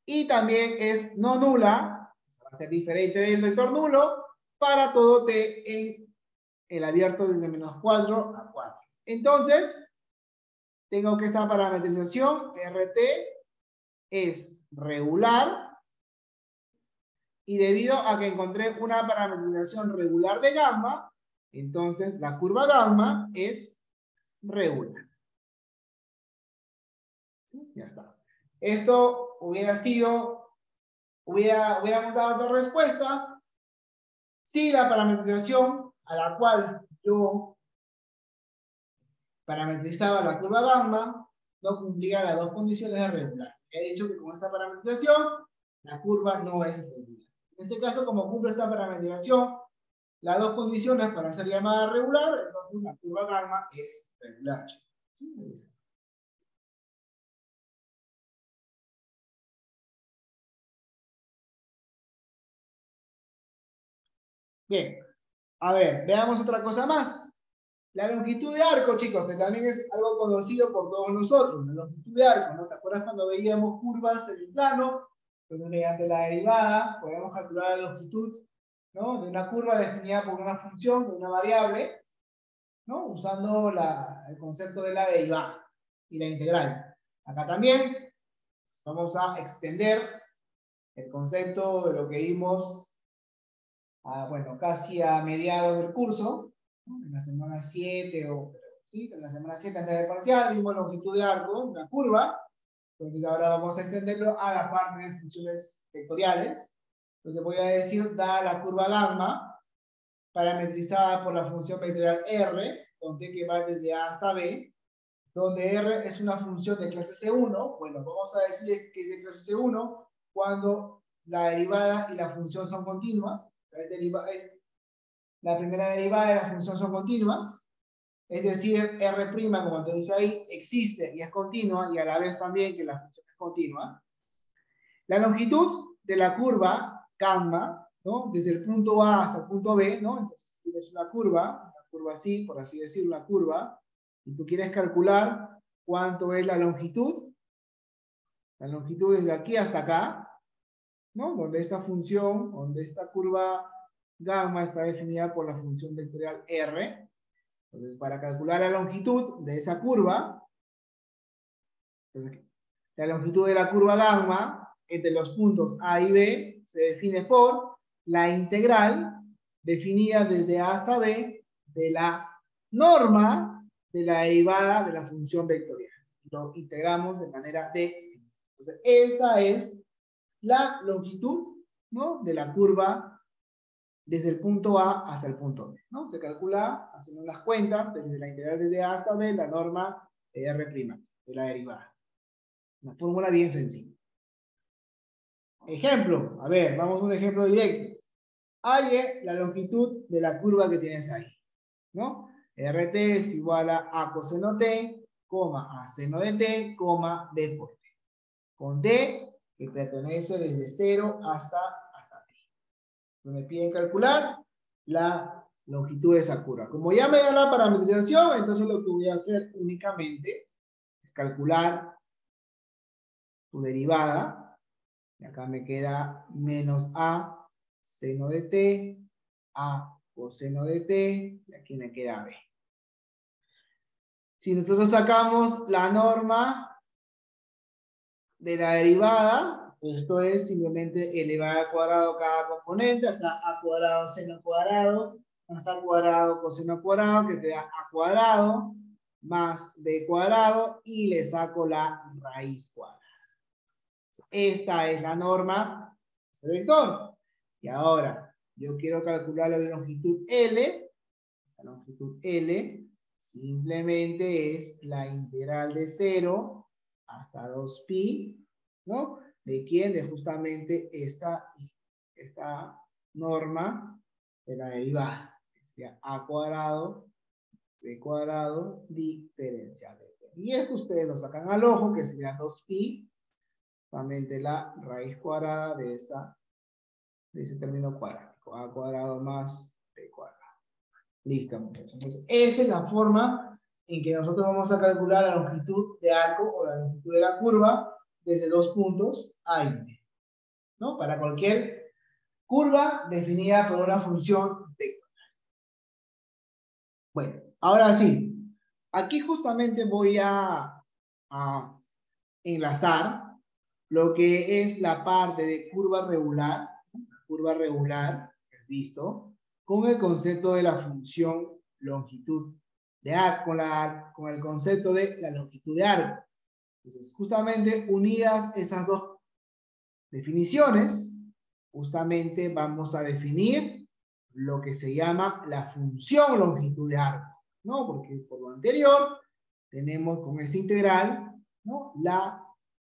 Y también es no nula, va a ser diferente del vector nulo, para todo t en el abierto desde menos 4 a 4. Entonces, tengo que esta parametrización RT es regular, y debido a que encontré una parametrización regular de gamma, entonces la curva gamma es regular. ¿Sí? Ya está. Esto hubiera sido, hubiéramos dado otra respuesta si la parametrización a la cual yo parametrizaba la curva gamma no cumplía las dos condiciones de regular. He dicho que con esta parametrización la curva no es regular. En este caso, como cumple esta parametrización las dos condiciones para ser llamada regular, entonces la curva gamma es regular. Bien, a ver, veamos otra cosa más. La longitud de arco, chicos, que también es algo conocido por todos nosotros. La longitud de arco, ¿no? ¿Te acuerdas cuando veíamos curvas en el plano? Entonces, mediante la derivada, podemos calcular la longitud, ¿no? De una curva definida por una función, de una variable, ¿no? Usando el concepto de la derivada y la integral. Acá también vamos a extender el concepto de lo que vimos, bueno, casi a mediados del curso, ¿no? En la semana 7 sí, en la semana 7 antes del parcial, vimos longitud de arco, una curva. Entonces ahora vamos a extenderlo a la parte de funciones vectoriales. Entonces voy a decir, da la curva gamma, parametrizada por la función vectorial R, con t que va desde A hasta B, donde R es una función de clase C1. Bueno, vamos a decir que es de clase C1 cuando la derivada y la función son continuas. La primera derivada y la función son continuas. Es decir, R', como te dice ahí, existe y es continua, y a la vez también que la función es continua. La longitud de la curva gamma, ¿no? Desde el punto A hasta el punto B, ¿no? Entonces tienes una curva así, por así decirlo, una curva, y tú quieres calcular cuánto es la longitud. La longitud desde aquí hasta acá, ¿no? Donde esta función, donde esta curva gamma está definida por la función vectorial R. Entonces, para calcular la longitud de esa curva, la longitud de la curva gamma entre los puntos A y B se define por la integral definida desde A hasta B de la norma de la derivada de la función vectorial. Lo integramos de manera D. Entonces, esa es la longitud, ¿no? De la curva desde el punto A hasta el punto B, ¿no? Se calcula haciendo las cuentas desde la integral desde A hasta B, la norma de R', de la derivada. Una fórmula bien sencilla. Ejemplo, a ver, vamos a un ejemplo directo. Halle la longitud de la curva que tienes ahí, ¿no? RT es igual a coseno T, coma a seno de T, coma B por T. Con T que pertenece desde 0 hasta T. Me piden calcular la longitud de esa curva. Como ya me da la parametrización, entonces lo que voy a hacer únicamente es calcular su derivada. Y acá me queda menos A seno de T, A coseno de T, y aquí me queda B. Si nosotros sacamos la norma de la derivada, esto es simplemente elevar al cuadrado cada componente, acá A cuadrado seno cuadrado, más A cuadrado coseno cuadrado, que te da A cuadrado, más B cuadrado, y le saco la raíz cuadrada. Esta es la norma de este vector. Y ahora, yo quiero calcular la longitud L. Esa longitud L simplemente es la integral de 0 hasta 2pi, ¿no? ¿De quién? De justamente esta norma de la derivada. Que sería A cuadrado, B cuadrado, diferencial de T. Y esto ustedes lo sacan al ojo, que sería 2pi. Justamente la raíz cuadrada de ese término cuadrático. A cuadrado más B cuadrado. Listo, muchachos. Entonces, esa es la forma en que nosotros vamos a calcular la longitud de arco o la longitud de la curva desde dos puntos A y B, ¿no? Para cualquier curva definida por una función vectorial. Bueno, ahora sí. Aquí justamente voy a enlazar lo que es la parte de curva regular, visto, con el concepto de la función longitud de arco, con el concepto de la longitud de arco. Entonces, justamente unidas esas dos definiciones, justamente vamos a definir lo que se llama la función longitud de arco, ¿no? Porque por lo anterior tenemos con esta integral, ¿no? La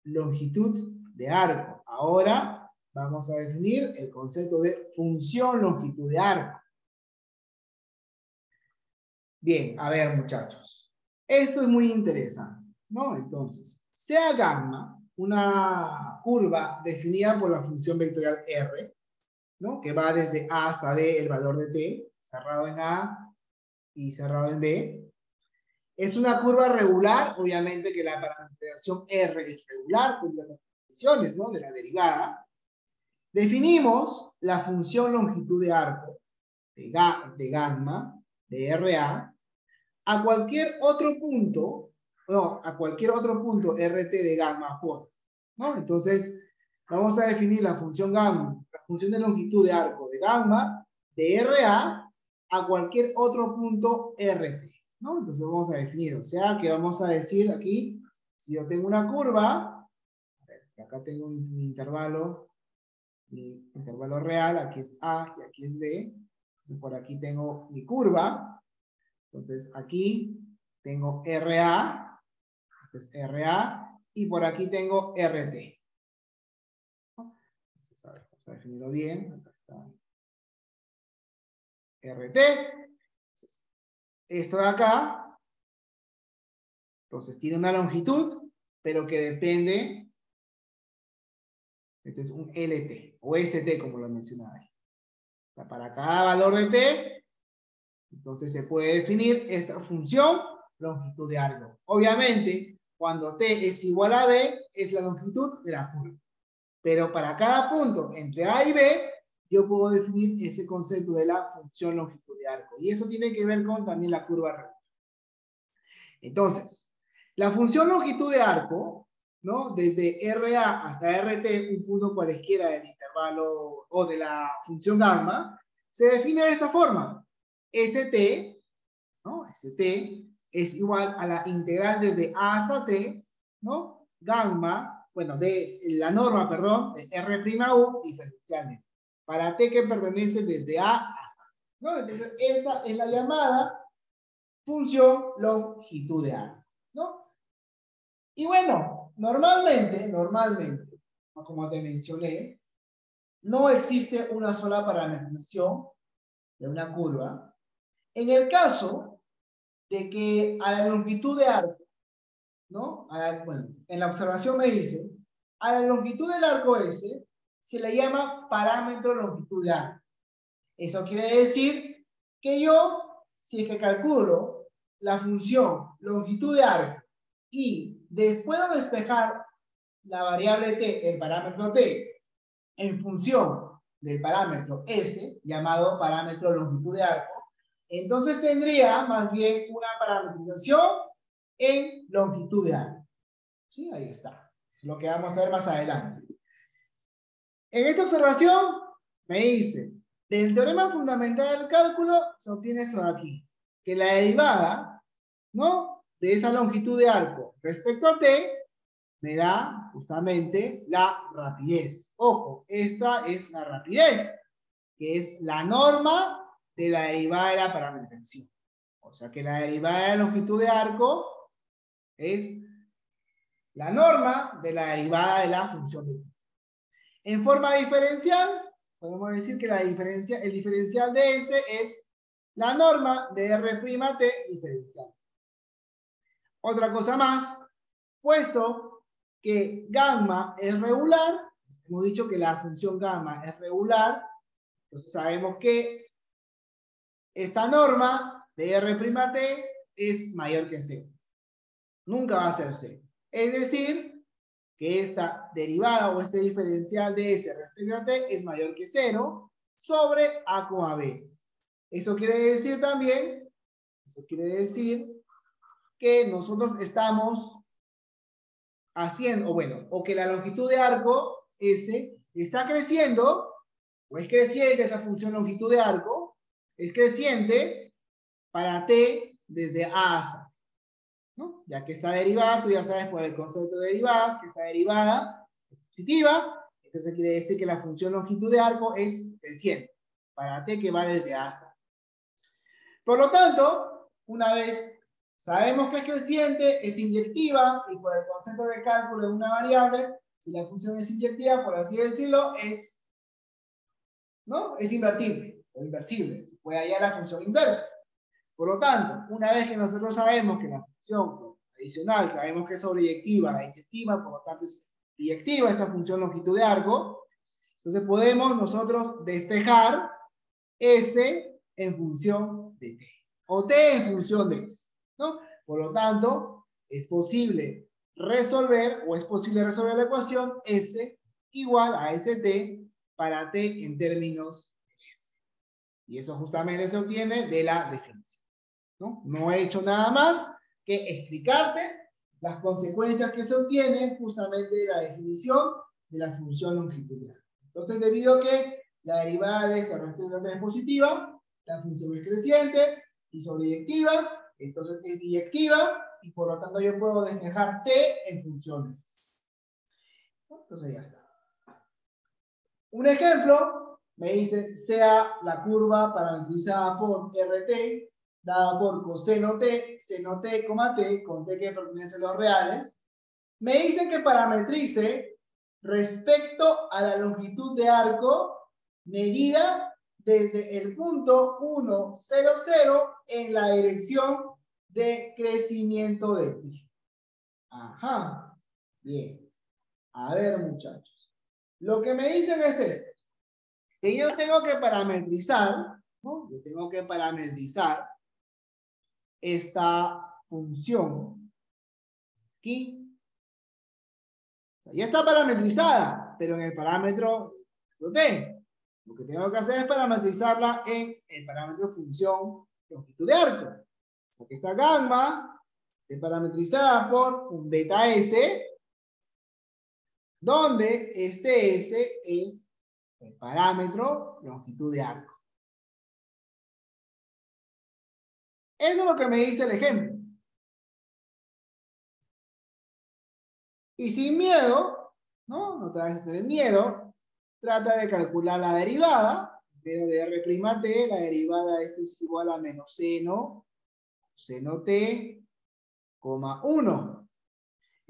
longitud de arco. Ahora vamos a definir el concepto de función longitud de arco. Bien, a ver, muchachos. Esto es muy interesante, ¿no? Entonces, sea gamma una curva definida por la función vectorial R, ¿no? Que va desde A hasta B, el valor de T, cerrado en A y cerrado en B. Es una curva regular, obviamente que la parametrización R es regular, cumple las condiciones, ¿no? De la derivada. Definimos la función longitud de arco de gamma, de RA, a cualquier otro punto, no, a cualquier otro punto RT de gamma por, ¿no? Entonces, vamos a definir la función gamma, la función de longitud de arco de gamma, de RA, a cualquier otro punto RT, ¿no? Entonces vamos a definir, o sea, que vamos a decir aquí, si yo tengo una curva, a ver, acá tengo mi intervalo real, aquí es A y aquí es B, entonces por aquí tengo mi curva, entonces aquí tengo RA, entonces RA, y por aquí tengo RT. Entonces, a ver, vamos a definirlo bien, acá está RT, entonces, esto de acá, entonces tiene una longitud, pero que depende, este es un LT, o ST como lo mencionaba ahí. O sea, para cada valor de T, entonces se puede definir esta función longitud de arco. Obviamente, cuando T es igual a B, es la longitud de la curva. Pero para cada punto entre A y B, yo puedo definir ese concepto de la función longitud de arco. Y eso tiene que ver con también la curva regular. Entonces, la función longitud de arco, ¿no? Desde RA hasta RT, un punto cualesquiera del intervalo o de la función gamma, se define de esta forma. ST, ¿no? ST es igual a la integral desde A hasta T, ¿no? Gamma, bueno, de la norma, perdón, de R'(U) diferencialmente. Para T que pertenece desde A hasta T, ¿no? Entonces, esta es la llamada función longitud de arco, ¿no? Y bueno, Normalmente, como te mencioné, no existe una sola parametrización de una curva. En el caso de que a la longitud de arco, ¿no? Bueno, en la observación me dice, a la longitud del arco S se le llama parámetro longitud de arco. Eso quiere decir que yo, si es que calculo la función longitud de arco y después de despejar la variable t, el parámetro t, en función del parámetro S, llamado parámetro longitud de arco, entonces tendría más bien una parametrización en longitud de arco. ¿Sí? Ahí está. Es lo que vamos a ver más adelante. En esta observación me dice, del teorema fundamental del cálculo se obtiene eso de aquí, que la derivada, ¿no?, de esa longitud de arco respecto a t me da justamente la rapidez. Ojo, esta es la rapidez, que es la norma de la derivada de la parametrización. O sea que la derivada de la longitud de arco es la norma de la derivada de la función de t. En forma diferencial, podemos decir que el diferencial de S es la norma de R' T diferencial. Otra cosa más, puesto que gamma es regular, hemos dicho que la función gamma es regular, entonces sabemos que esta norma de R' T es mayor que C. Nunca va a ser C. Es decir, que esta derivada o este diferencial de S respecto a T es mayor que 0 sobre A, B. Eso quiere decir también, que nosotros estamos haciendo, o que la longitud de arco S está creciendo, o es creciente esa función longitud de arco, es creciente para T desde A hasta, ¿no? Ya que esta derivada, tú ya sabes por el concepto de derivadas, que esta derivada es positiva, entonces quiere decir que la función longitud de arco es creciente, para T que va desde A hasta. Por lo tanto, una vez sabemos que es creciente, es inyectiva, y por el concepto de cálculo de una variable, si la función es inyectiva, por así decirlo, ¿no?, es invertible o inversible. Se puede hallar la función inversa. Por lo tanto, una vez que nosotros sabemos que la función adicional, sabemos que es sobreyectiva e inyectiva, por lo tanto es biyectiva esta función longitud de arco, entonces podemos nosotros despejar S en función de T, o T en función de S, ¿no? Por lo tanto, es posible resolver la ecuación S igual a ST para T en términos de S. Y eso justamente se obtiene de la definición, ¿no? No he hecho nada más que explicarte las consecuencias que se obtienen justamente de la definición de la función longitudinal. Entonces, debido a que la derivada de esa respecto a T es positiva, la función es creciente y sobreyectiva, entonces es biyectiva, y por lo tanto yo puedo despejar T en función de S. Entonces ya está. Un ejemplo, me dice, sea la curva parametrizada por RT, dada por coseno T, seno T, T, con T que pertenece a los reales, me dice que parametrice respecto a la longitud de arco medida desde el punto 1, 0, 0 en la dirección de crecimiento de pi. Ajá, bien. A ver, muchachos. Lo que me dicen es esto, que yo tengo que parametrizar, ¿no? Yo tengo que parametrizar esta función aquí. O sea, ya está parametrizada, pero en el parámetro T. Lo que tengo que hacer es parametrizarla en el parámetro función longitud de arco. O sea, que esta gamma es parametrizada por un beta S, donde este S es el parámetro longitud de arco. Eso es lo que me dice el ejemplo. Y sin miedo, ¿no? No te vas a tener miedo. Trata de calcular la derivada. Pero de R', la derivada de esto es igual a menos seno T, 1.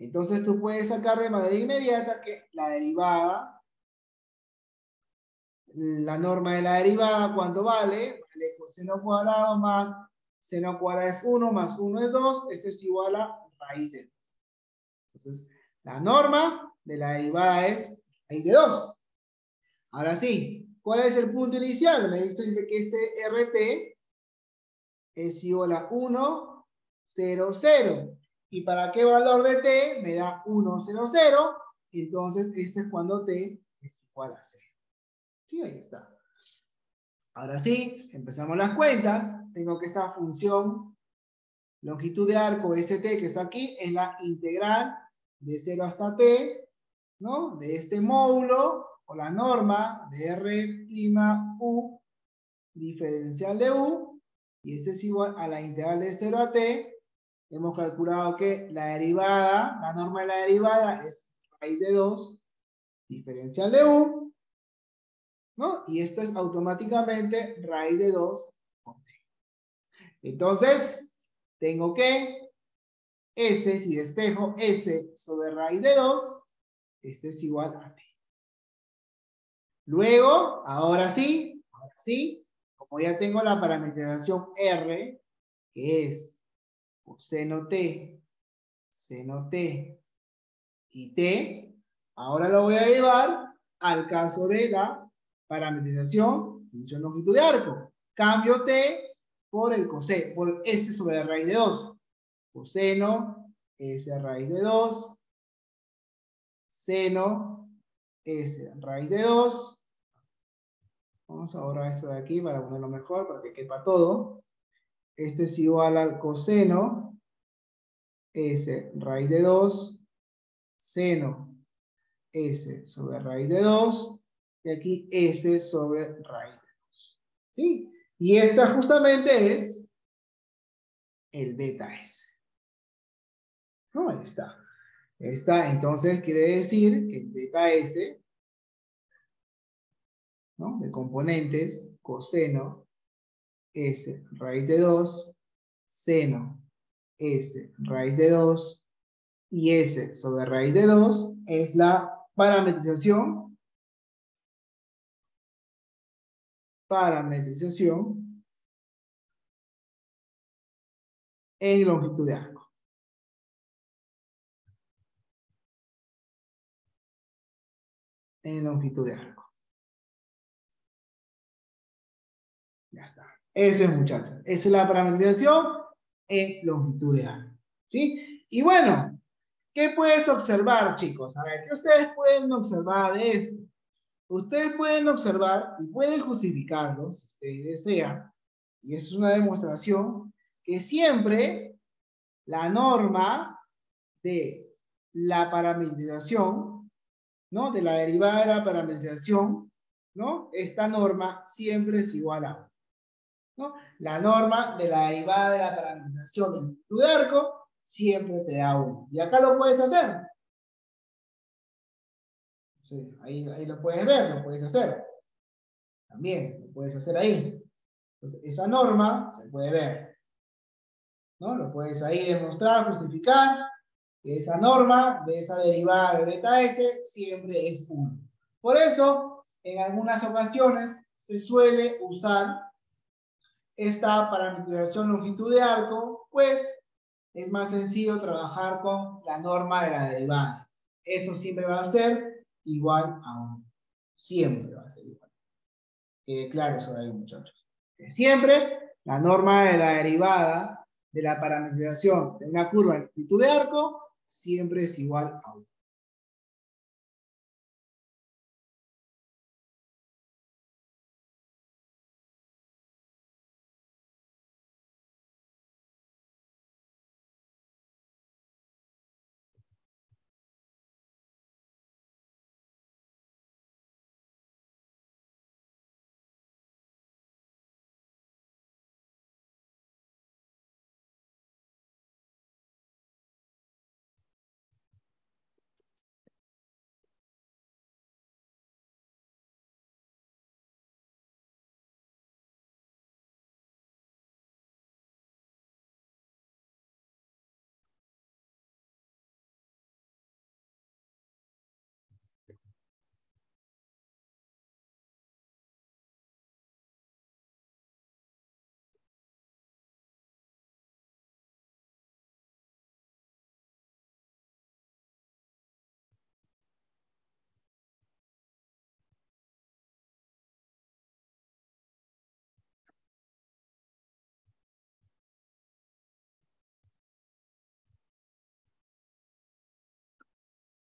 Entonces tú puedes sacar de manera inmediata que la derivada, la norma de la derivada, ¿cuánto vale? Vale coseno cuadrado más seno cuadrado es 1 más 1 es 2. Esto es igual a raíz de 2. Entonces, la norma de la derivada es raíz de 2. Ahora sí, ¿cuál es el punto inicial? Me dicen que este RT es igual a 1, 0, 0. ¿Y para qué valor de t? Me da 1, 0, 0. Entonces, esto es cuando t es igual a 0. Sí, ahí está. Ahora sí, empezamos las cuentas. Tengo que esta función longitud de arco st que está aquí es la integral de 0 hasta t, ¿no? De este módulo o la norma de r' diferencial de u, y este es igual a la integral de 0 a t. Hemos calculado que la derivada, la norma de la derivada es raíz de 2 diferencial de u, ¿no? Y esto es automáticamente raíz de 2 por t. Entonces, tengo que S, si despejo S sobre raíz de 2, este es igual a t. Luego, ahora sí, como ya tengo la parametrización R, que es coseno t, seno t y t, ahora lo voy a llevar al caso de la parametrización función longitud de arco. Cambio t por el coseno, por s sobre la raíz de 2. Coseno s raíz de 2, seno s raíz de 2. Vamos a borrar esto de aquí para ponerlo mejor, para que quepa todo. Este es igual al coseno s raíz de 2, seno s sobre raíz de 2, y aquí s sobre raíz de 2. ¿Sí? Y esta justamente es el beta s. ¿No? Ahí está. Esta entonces quiere decir que el beta s, ¿no? De componentes, coseno s raíz de 2, seno s raíz de 2 y s sobre raíz de 2 es la parametrización en longitud de arco. En longitud de arco. Ya está. Eso es, muchachos. Esa es la parametrización en longitud de arco. ¿Sí? Y bueno, ¿qué puedes observar, chicos? A ver, ¿qué ustedes pueden observar de esto? Ustedes pueden observar y pueden justificarlo, si ustedes desean, y es una demostración, que siempre la norma de la parametrización, ¿no? De la derivada de la parametrización, ¿no? Esta norma siempre es igual a 1, ¿no? La norma de la derivada de la parametrización del longitud de arco siempre te da 1. Y acá lo puedes hacer. Sí, ahí lo puedes ver, lo puedes hacer. También lo puedes hacer ahí. Entonces, esa norma se puede ver, ¿no? Lo puedes ahí demostrar, justificar, que esa norma de esa derivada de beta S siempre es 1. Por eso, en algunas ocasiones se suele usar esta parametrización longitud de arco, pues es más sencillo trabajar con la norma de la derivada. Eso siempre va a ser igual a 1. Siempre va a ser igual. Claro, eso de ahí, muchachos. Que siempre la norma de la derivada de la parametrización de una curva de longitud de arco siempre es igual a 1.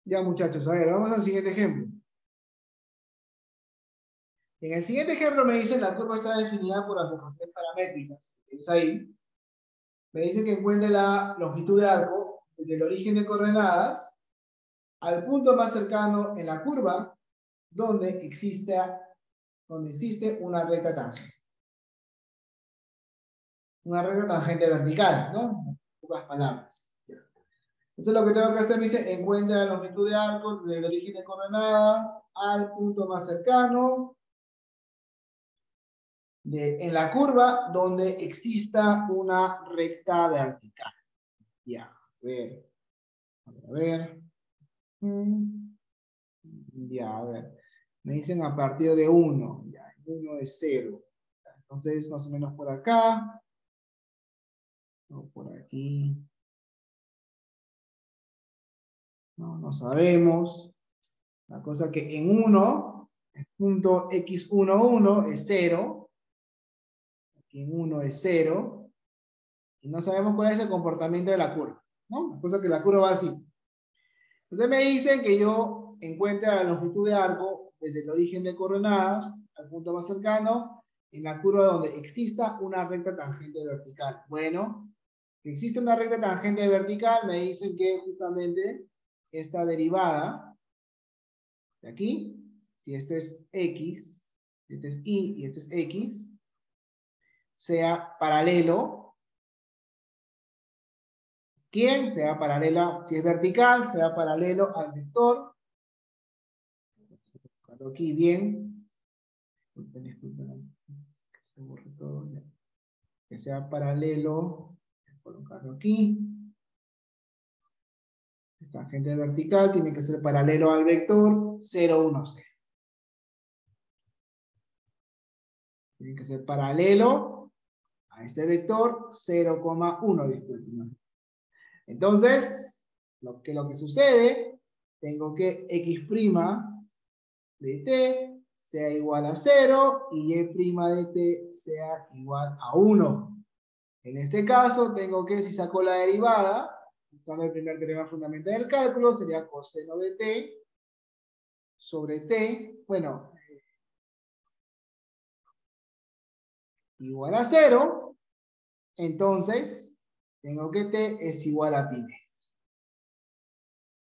Ya, muchachos, a ver, vamos al siguiente ejemplo. En el siguiente ejemplo me dicen la curva está definida por las ecuaciones paramétricas. Es ahí. Me dice que encuentre la longitud de arco desde el origen de coordenadas al punto más cercano en la curva donde existe una recta tangente. Una recta tangente vertical, ¿no? En pocas palabras. Entonces lo que tengo que hacer me dice, encuentra la longitud de arco desde el origen de coordenadas al punto más cercano en la curva donde exista una recta vertical. Ya, a ver. A ver. Ya, a ver. Me dicen a partir de 1. Ya, 1 es 0. Entonces, más o menos por acá. O por aquí. No sabemos. La cosa que en 1, el punto x11 es 0. Aquí en 1 es 0. Y no sabemos cuál es el comportamiento de la curva, ¿no? La cosa que la curva va así. Entonces me dicen que yo encuentre la longitud de arco desde el origen de coordenadas al punto más cercano en la curva donde exista una recta tangente vertical. Bueno, que existe una recta tangente vertical, me dicen que justamente esta derivada de aquí, si esto es x, este es y y este es x, sea paralelo. ¿Quién? Sea paralela, si es vertical, sea paralelo al vector. Aquí bien. Disculpen, que se borre todo. Que sea paralelo. Voy a colocarlo aquí. Esta tangente vertical tiene que ser paralelo al vector 0, 1, 0. Tiene que ser paralelo a este vector 0,1. Disculpen. Entonces, lo que sucede, tengo que x' de t sea igual a 0 y y' de t sea igual a 1. En este caso, tengo que, si saco la derivada, usando el primer teorema fundamental del cálculo, sería coseno de t sobre t, bueno, igual a 0. Entonces, tengo que t es igual a pi.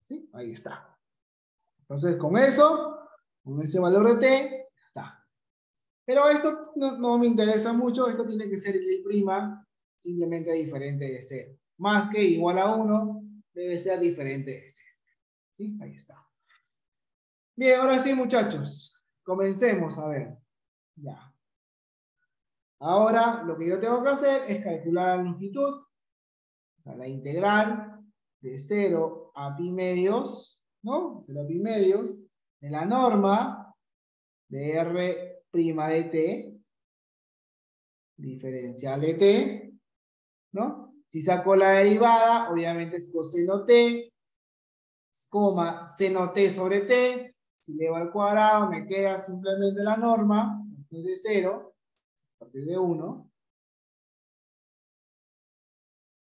¿Sí? Ahí está. Entonces, con eso, con ese valor de t, está. Pero esto no me interesa mucho, esto tiene que ser y' simplemente diferente de 0. Más que igual a 1, debe ser diferente de 0. ¿Sí? Ahí está. Bien, ahora sí, muchachos. Comencemos a ver. Ya. Ahora, lo que yo tengo que hacer es calcular la longitud, la integral de 0 a pi medios, ¿no? 0 a pi medios, de la norma de r' de t, diferencial de t, ¿no? Si saco la derivada, obviamente es coseno t, coma, seno t sobre t, si elevo al cuadrado me queda simplemente la norma, de 0, a partir de 1,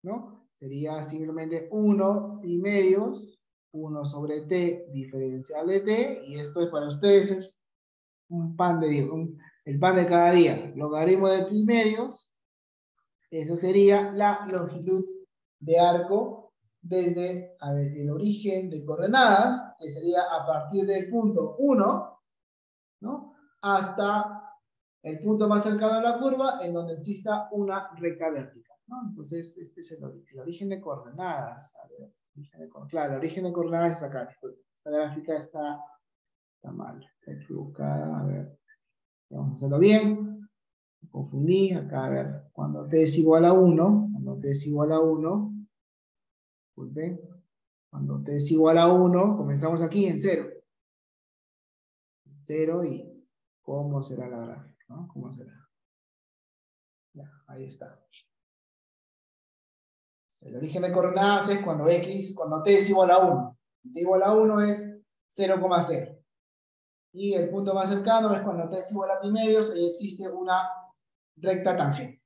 ¿no? Sería simplemente 1 pi medios, 1 sobre t diferencial de t, y esto es para ustedes es un pan de, el pan de cada día. Logaritmo de pi medios, eso sería la longitud de arco desde, a ver, el origen de coordenadas, que sería a partir del punto 1, ¿no? Hasta el punto más cercano a la curva en donde exista una recta vertical, ¿no? Entonces, este es el origen de coordenadas. A ver, claro, el origen de coordenadas es acá. Esta gráfica está mal, está equivocada. A ver, vamos a hacerlo bien. Me confundí. Acá, a ver, cuando t es igual a 1, disculpen, cuando t es igual a 1, comenzamos aquí en 0. 0 y ¿cómo será la gráfica? ¿No? ¿Cómo será? Ya, ahí está. El origen de coordenadas es cuando t es igual a 1. T igual a 1 es 0,0. Y el punto más cercano es cuando t es igual a pi medios y existe una recta tangente.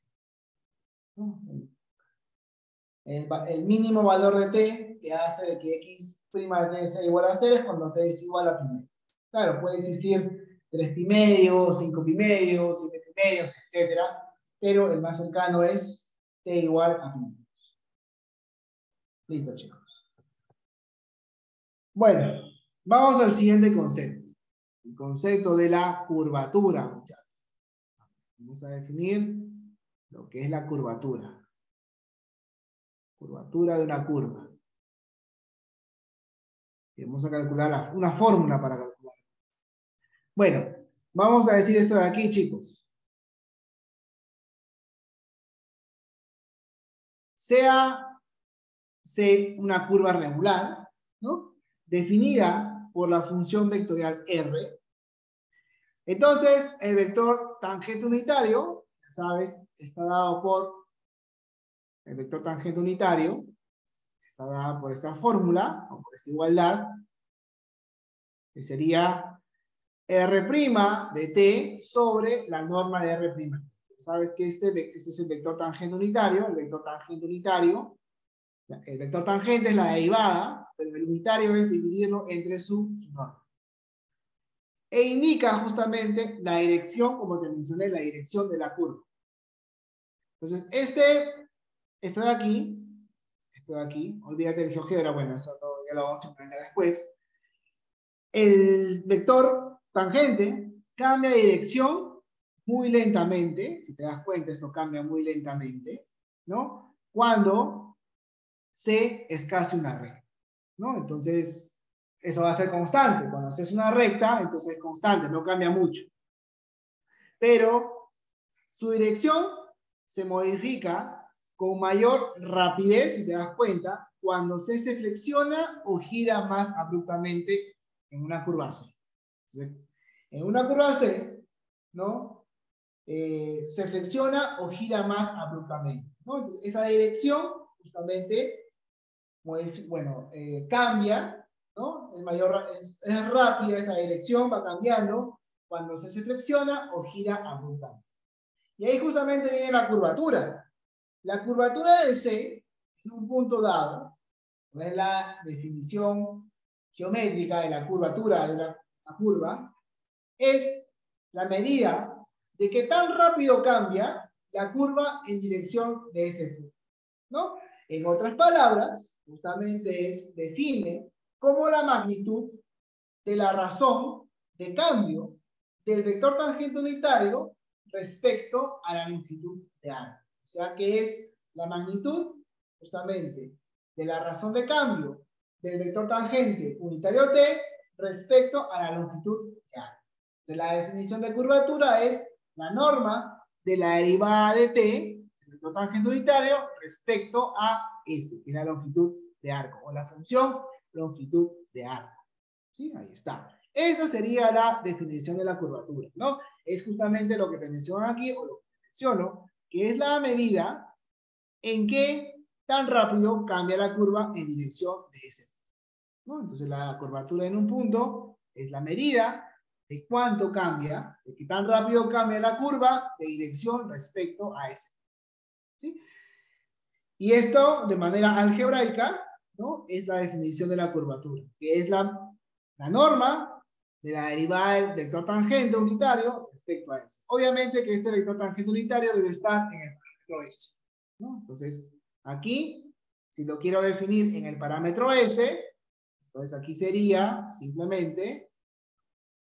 El mínimo valor de t que hace de que x prima de t sea igual a 0 es cuando t es igual a pi medio. Claro, puede existir 3 pi medio, 5 pi medio, 7 pi medios, etc. Pero el más cercano es t igual a pi medio. Listo, chicos. Bueno, vamos al siguiente concepto. El concepto de la curvatura, muchachos. Vamos a definir lo que es la curvatura. Curvatura de una curva. Y vamos a calcular una fórmula para calcular. Bueno, vamos a decir esto de aquí, chicos. Sea C una curva regular, ¿no? Definida por la función vectorial R. Entonces, el vector tangente unitario, ya sabes, está dado por el vector tangente unitario, está dado por esta fórmula, o por esta igualdad, que sería R' de t sobre la norma de R'. Sabes que este es el vector tangente unitario, el vector tangente es la derivada, pero el unitario es dividirlo entre su norma. E indica justamente la dirección, como te mencioné, la dirección de la curva. Entonces, esto de aquí, olvídate del GeoGebra, bueno, eso ya lo vamos a implementar después. El vector tangente cambia de dirección muy lentamente, si te das cuenta, esto cambia muy lentamente, ¿no? Cuando C es casi una recta, ¿no? Entonces, eso va a ser constante. Cuando C es una recta, entonces es constante, no cambia mucho. Pero su dirección se modifica con mayor rapidez, si te das cuenta, cuando C se flexiona o gira más abruptamente en una curva C. Entonces, en una curva C, ¿no? Se flexiona o gira más abruptamente, ¿no? Entonces, esa dirección justamente cambia, ¿no? Es rápida esa dirección, va cambiando cuando se flexiona o gira abruptamente. Y ahí justamente viene la curvatura. La curvatura de C en un punto dado, ¿no? Es la definición geométrica de la curvatura de la curva, es la medida de qué tan rápido cambia la curva en dirección de ese punto, ¿no? En otras palabras, justamente define como la magnitud de la razón de cambio del vector tangente unitario respecto a la longitud de arco. O sea que es la magnitud justamente de la razón de cambio del vector tangente unitario t respecto a la longitud de arco. Entonces, la definición de curvatura es la norma de la derivada de t, el vector tangente unitario, respecto a s, que es la longitud de arco, o la función longitud de arco. ¿Sí? Ahí está. Esa sería la definición de la curvatura, ¿no? Es justamente lo que te menciono aquí, o lo que te menciono, que es la medida en que tan rápido cambia la curva en dirección de ese punto, ¿no? Entonces, la curvatura en un punto es la medida de cuánto cambia, de qué tan rápido cambia la curva de dirección respecto a ese punto, ¿sí? Y esto, de manera algebraica, ¿no? Es la definición de la curvatura, que es la norma de la derivada del vector tangente unitario respecto a S. Obviamente que este vector tangente unitario debe estar en el parámetro S, ¿no? Entonces, aquí, si lo quiero definir en el parámetro S, entonces aquí sería simplemente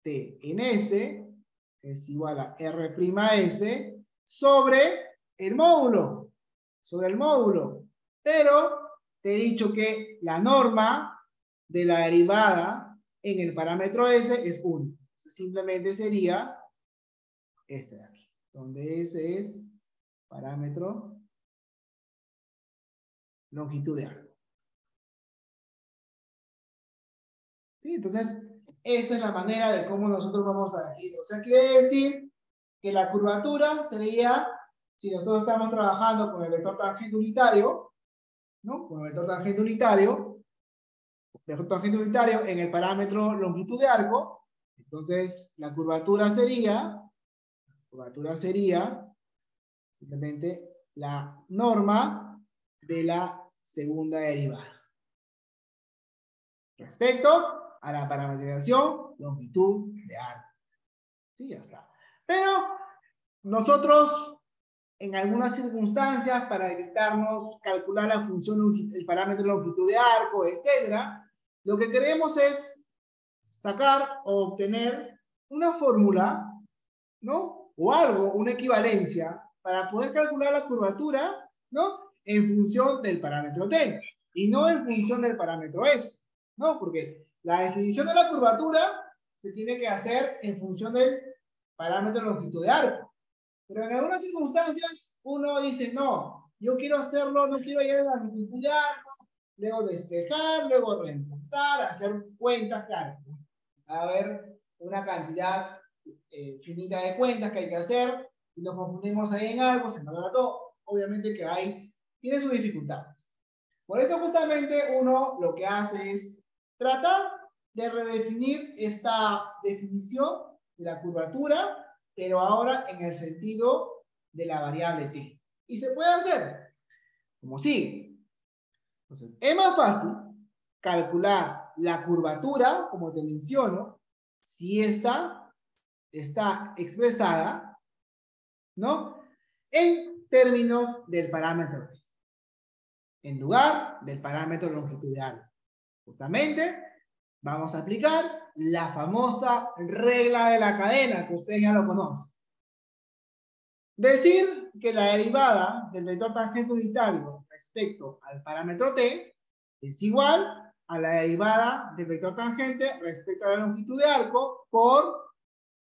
T en S es igual a R' sobre el módulo. Pero te he dicho que la norma de la derivada en el parámetro S es 1. Entonces, simplemente sería este de aquí, donde S es parámetro longitud de arco. ¿Sí? Entonces, esa es la manera de cómo nosotros vamos a definir. O sea, quiere decir que la curvatura sería, si nosotros estamos trabajando con el vector tangente unitario, ¿no? Con el vector tangente unitario en el parámetro longitud de arco, entonces la curvatura sería simplemente la norma de la segunda derivada. respecto a la parametrización longitud de arco. Sí, ya está. Pero nosotros, en algunas circunstancias, para evitarnos calcular la función, el parámetro de longitud de arco, etcétera, lo que queremos es sacar o obtener una fórmula, ¿no? O algo, una equivalencia, para poder calcular la curvatura, ¿no? En función del parámetro t, y no en función del parámetro s, ¿no? Porque la definición de la curvatura se tiene que hacer en función del parámetro de longitud de arco. Pero en algunas circunstancias uno dice, no, yo quiero hacerlo, no quiero ir a la longitud de arco, luego despejar, luego reemplazar, hacer cuentas, claro. Va a haber una cantidad finita de cuentas que hay que hacer, y nos confundimos ahí en algo, se nos da todo. Obviamente que tiene sus dificultades. Por eso justamente uno lo que hace es tratar de redefinir esta definición de la curvatura, pero ahora en el sentido de la variable t. Y se puede hacer como sigue. Entonces, es más fácil calcular la curvatura, como te menciono, si esta está expresada, ¿no? En términos del parámetro t, en lugar del parámetro longitud de arco. Justamente, vamos a aplicar la famosa regla de la cadena, que ustedes ya lo conocen. Decir que la derivada del vector tangente unitario respecto al parámetro t es igual a la derivada del vector tangente respecto a la longitud de arco por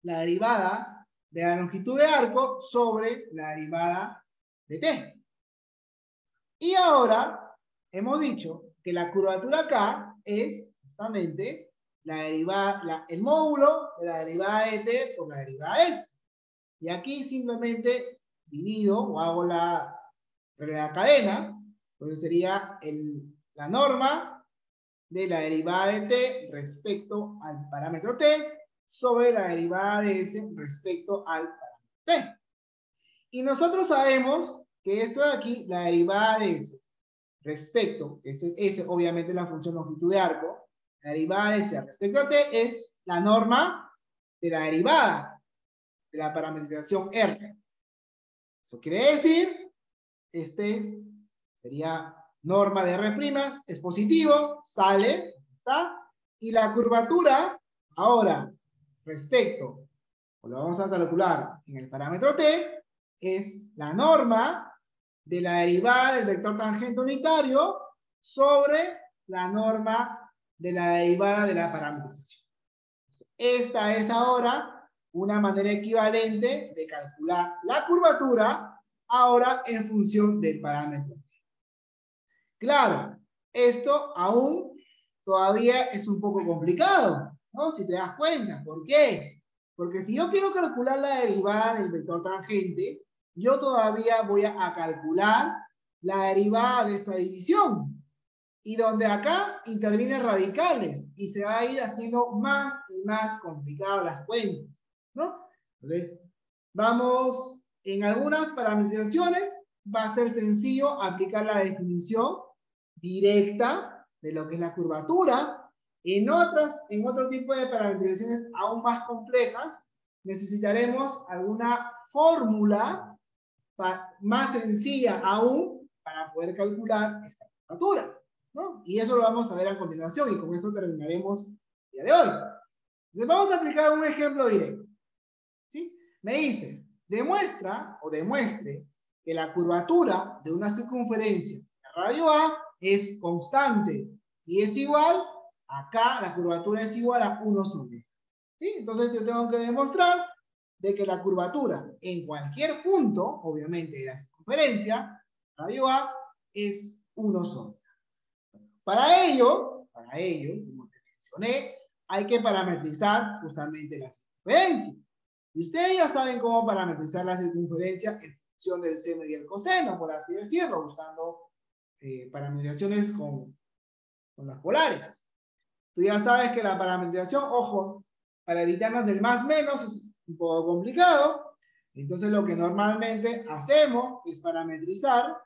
la derivada de la longitud de arco sobre la derivada de t. Y ahora hemos dicho que la curvatura acá es justamente la derivada, el módulo de la derivada de t por la derivada de s. Y aquí simplemente divido o hago la cadena, entonces sería la norma de la derivada de t respecto al parámetro t sobre la derivada de s respecto al parámetro t. Y nosotros sabemos que esto de aquí, la derivada de s respecto, s obviamente es la función longitud de arco, la derivada de s respecto a t es la norma de la derivada de la parametrización R. Eso quiere decir, sería norma de R', es positivo, sale, ¿está? Y la curvatura, ahora, respecto, lo vamos a calcular en el parámetro t, es la norma de la derivada del vector tangente unitario sobre la norma de la derivada de la parametrización. Esta es ahora una manera equivalente de calcular la curvatura ahora en función del parámetro. Claro, esto aún todavía es un poco complicado, ¿no? Si te das cuenta. ¿Por qué? Porque si yo quiero calcular la derivada del vector tangente, yo todavía voy a calcular la derivada de esta división. Y donde acá intervienen radicales y se va a ir haciendo más y más complicado las cuentas, ¿no? Entonces, vamos, en algunas parametrizaciones va a ser sencillo aplicar la definición directa de lo que es la curvatura. En otro tipo de parametrizaciones aún más complejas, necesitaremos alguna fórmula más sencilla aún para poder calcular esta curvatura, ¿no? Y eso lo vamos a ver a continuación y con eso terminaremos el día de hoy. Entonces vamos a aplicar un ejemplo directo. ¿Sí? Me dice, demuestre que la curvatura de una circunferencia de radio A es constante y es igual, acá la curvatura es igual a 1 sobre. ¿Sí? Entonces yo tengo que demostrar de que la curvatura en cualquier punto, obviamente de la circunferencia, radio A es 1 sobre. Para ello, como te mencioné, hay que parametrizar justamente la circunferencia. Y ustedes ya saben cómo parametrizar la circunferencia en función del seno y el coseno, por así decirlo, usando parametrizaciones con las polares. Tú ya sabes que la parametrización, ojo, para evitarnos del más menos es un poco complicado. Entonces lo que normalmente hacemos es parametrizar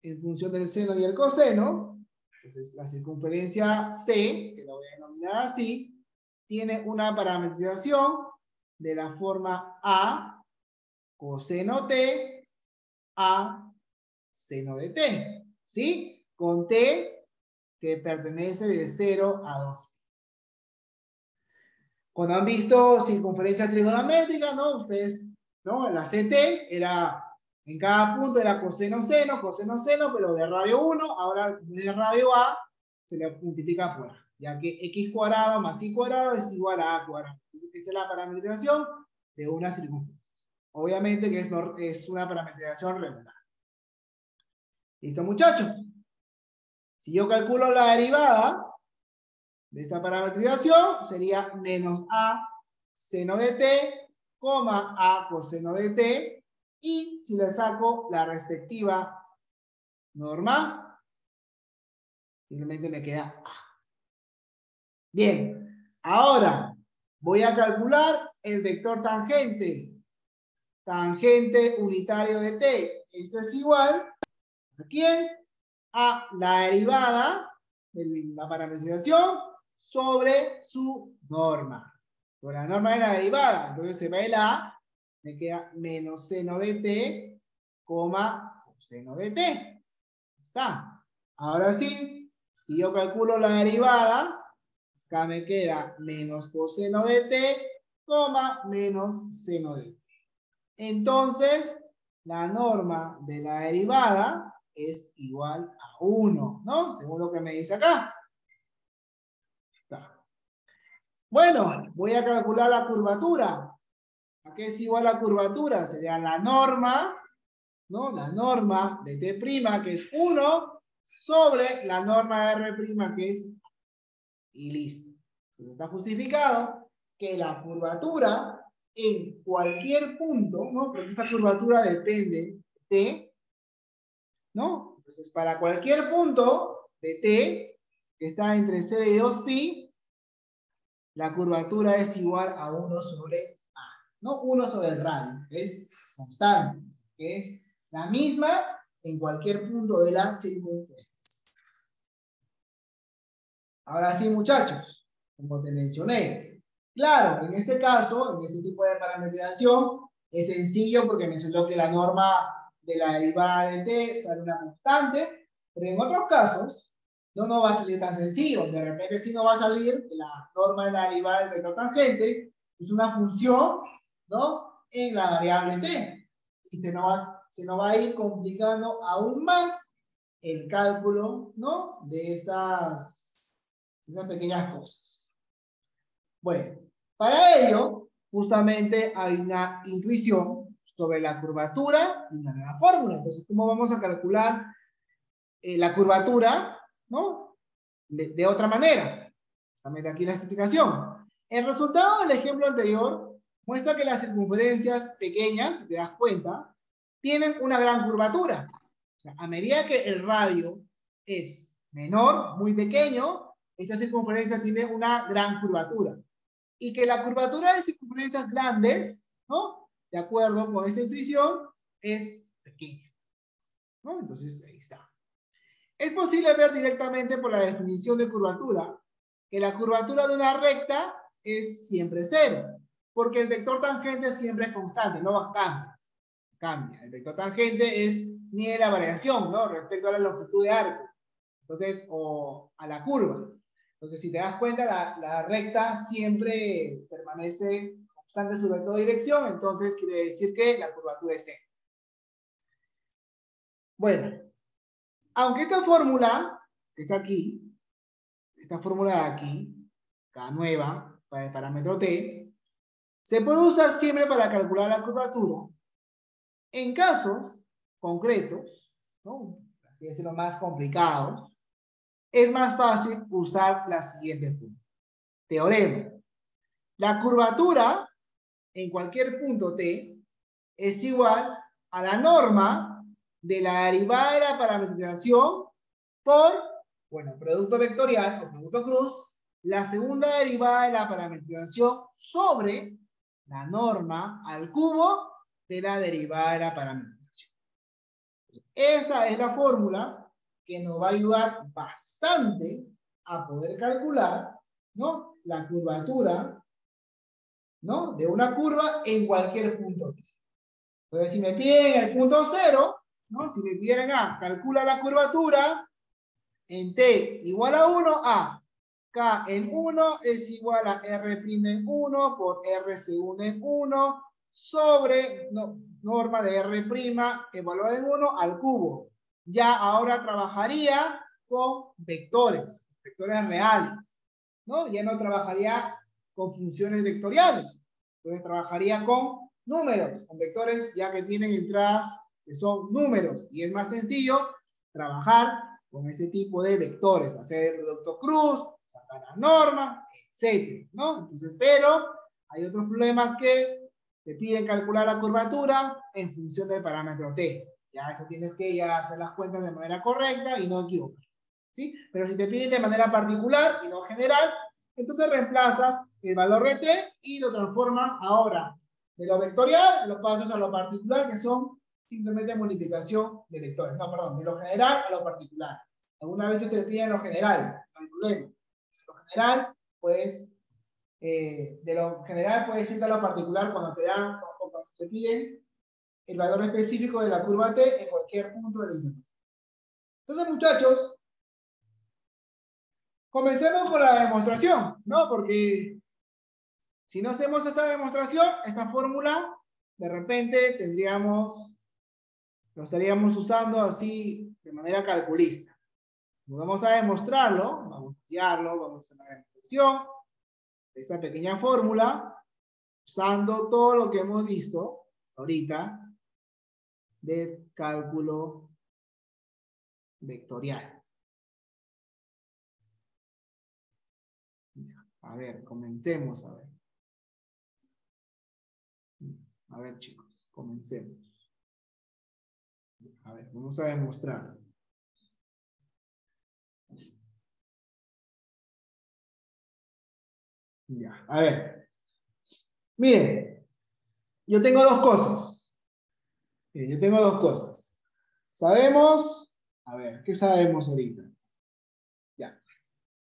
en función del seno y el coseno, Entonces, la circunferencia C, que la voy a denominar así, tiene una parametrización de la forma A coseno T a seno de T, ¿sí? Con T que pertenece de 0 a 2. Cuando han visto circunferencia trigonométrica, ¿no? Ustedes, ¿no? La CT era, en cada punto era coseno seno, pero de radio 1, ahora de radio A, se le multiplica por A, ya que x cuadrado más y cuadrado es igual a cuadrado. Esa es la parametrización de una circunferencia. Obviamente que es una parametrización regular. ¿Listo, muchachos? Si yo calculo la derivada de esta parametrización, sería menos A seno de T, A coseno de T, y si le saco la respectiva norma, simplemente me queda A. Bien, ahora voy a calcular el vector tangente. Tangente unitario de T. Esto es igual ¿a quién? A la derivada de la parametrización sobre su norma. Por la norma de la derivada, entonces se va el A, me queda menos seno de T, coseno de T. ¿Está? Ahora sí, si yo calculo la derivada, acá me queda menos coseno de T, menos seno de T. Entonces, la norma de la derivada es igual a 1, ¿no? Según lo que me dice acá. Bueno, voy a calcular la curvatura. ¿A qué es igual la curvatura? Sería la norma, ¿no? La norma de T', que es 1, sobre la norma de R', que es... Y listo. Entonces está justificado que la curvatura en cualquier punto, ¿no? Porque esta curvatura depende de T, ¿no? Entonces, para cualquier punto de T, que está entre 0 y 2pi, la curvatura es igual a 1 sobre A, no 1 sobre el radio, es constante, que es la misma en cualquier punto de la circunferencia. Ahora sí, muchachos, como te mencioné, claro, en este caso, en este tipo de parametrización, es sencillo porque mencionó que la norma de la derivada de t sale una constante, pero en otros casos no va a salir tan sencillo. De repente sí no va a salir que la norma de la derivada del vector tangente es una función, ¿no? En la variable t. Y se nos va a ir complicando aún más el cálculo, ¿no? De esas pequeñas cosas. Bueno, para ello, justamente hay una intuición sobre la curvatura y una nueva fórmula. Entonces, ¿cómo vamos a calcular la curvatura, ¿no? De otra manera. También aquí la explicación. El resultado del ejemplo anterior muestra que las circunferencias pequeñas, si te das cuenta, tienen una gran curvatura. O sea, a medida que el radio es menor, muy pequeño, esta circunferencia tiene una gran curvatura. Y que la curvatura de circunferencias grandes, ¿no? De acuerdo con esta intuición, es pequeña, ¿no? Entonces, ahí está. Es posible ver directamente por la definición de curvatura que la curvatura de una recta es siempre 0, porque el vector tangente siempre es constante, no cambia. El vector tangente es nivel de la variación, ¿no? Respecto a la longitud de arco. Entonces, o a la curva. Entonces, si te das cuenta, la recta siempre permanece constante su vector de dirección, entonces quiere decir que la curvatura es 0. Bueno, aunque esta fórmula, que está aquí, esta fórmula de aquí, la nueva, para el parámetro t, se puede usar siempre para calcular la curvatura. En casos concretos, ¿no? Así decirlo, más complicados, es más fácil usar la siguiente fórmula. Teorema. La curvatura en cualquier punto t es igual a la norma de la derivada de la parametrización por, bueno, producto vectorial o producto cruz, la segunda derivada de la parametrización sobre la norma al cubo de la derivada de la parametrización. Esa es la fórmula que nos va a ayudar bastante a poder calcular, ¿no?, la curvatura, ¿no?, de una curva en cualquier punto T. Entonces, si me piden el punto 0, ¿no?, si me pidieran, calcula la curvatura en T igual a 1, K en 1 es igual a R' en 1 por R segundo en 1 sobre norma de R' evaluada en 1 al cubo. Ya ahora trabajaría con vectores reales, ¿no? Ya no trabajaría con funciones vectoriales. Entonces trabajaría con números, con vectores ya que tienen entradas que son números. Y es más sencillo trabajar con ese tipo de vectores, hacer el producto cruz, sacar las normas, etc., ¿no? Entonces, pero hay otros problemas que te piden calcular la curvatura en función del parámetro T. Ya eso tienes que ya hacer las cuentas de manera correcta y no equivocar, ¿sí? Pero si te piden de manera particular y no general, entonces reemplazas el valor de T y lo transformas ahora de lo vectorial, lo pasas a lo particular, que son simplemente multiplicación de vectores. No, perdón, de lo general a lo particular. Algunas veces te piden lo general, no hay problema. De lo general, pues, puedes irte a lo particular cuando te dan, o cuando te piden el valor específico de la curva T en cualquier punto del intervalo. Entonces, muchachos, comencemos con la demostración, ¿no? Porque si no hacemos esta demostración, esta fórmula, de repente lo estaríamos usando así de manera calculista. Vamos a demostrarlo, vamos a estudiarlo, vamos a hacer la demostración de esta pequeña fórmula, usando todo lo que hemos visto hasta ahorita del cálculo vectorial. A ver, comencemos a ver. A ver, chicos, comencemos. A ver, vamos a demostrar. Ya, a ver. Miren, yo tengo dos cosas. Miren, yo tengo dos cosas. Sabemos, a ver, ¿qué sabemos ahorita? Ya.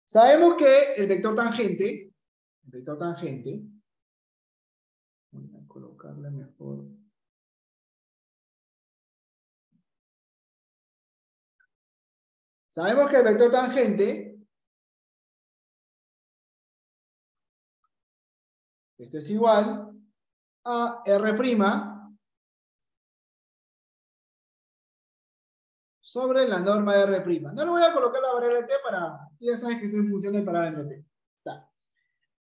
Sabemos que el vector tangente, voy a colocarle mejor. Sabemos que el vector tangente, este es igual a R' sobre la norma de R'. No le voy a colocar la variable T para, ya sabes que es en función del parámetro T. Está.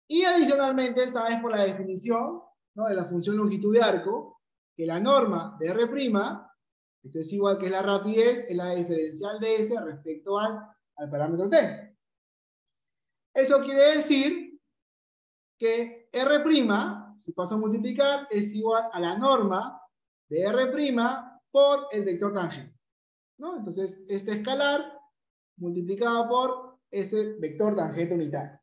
Y adicionalmente, sabes por la definición, ¿no?, de la función longitud de arco, que la norma de R', esto es igual que la rapidez, es la diferencial de S respecto al parámetro T. Eso quiere decir que R', si paso a multiplicar, es igual a la norma de R' por el vector tangente, ¿no? Entonces, este escalar multiplicado por ese vector tangente unitario.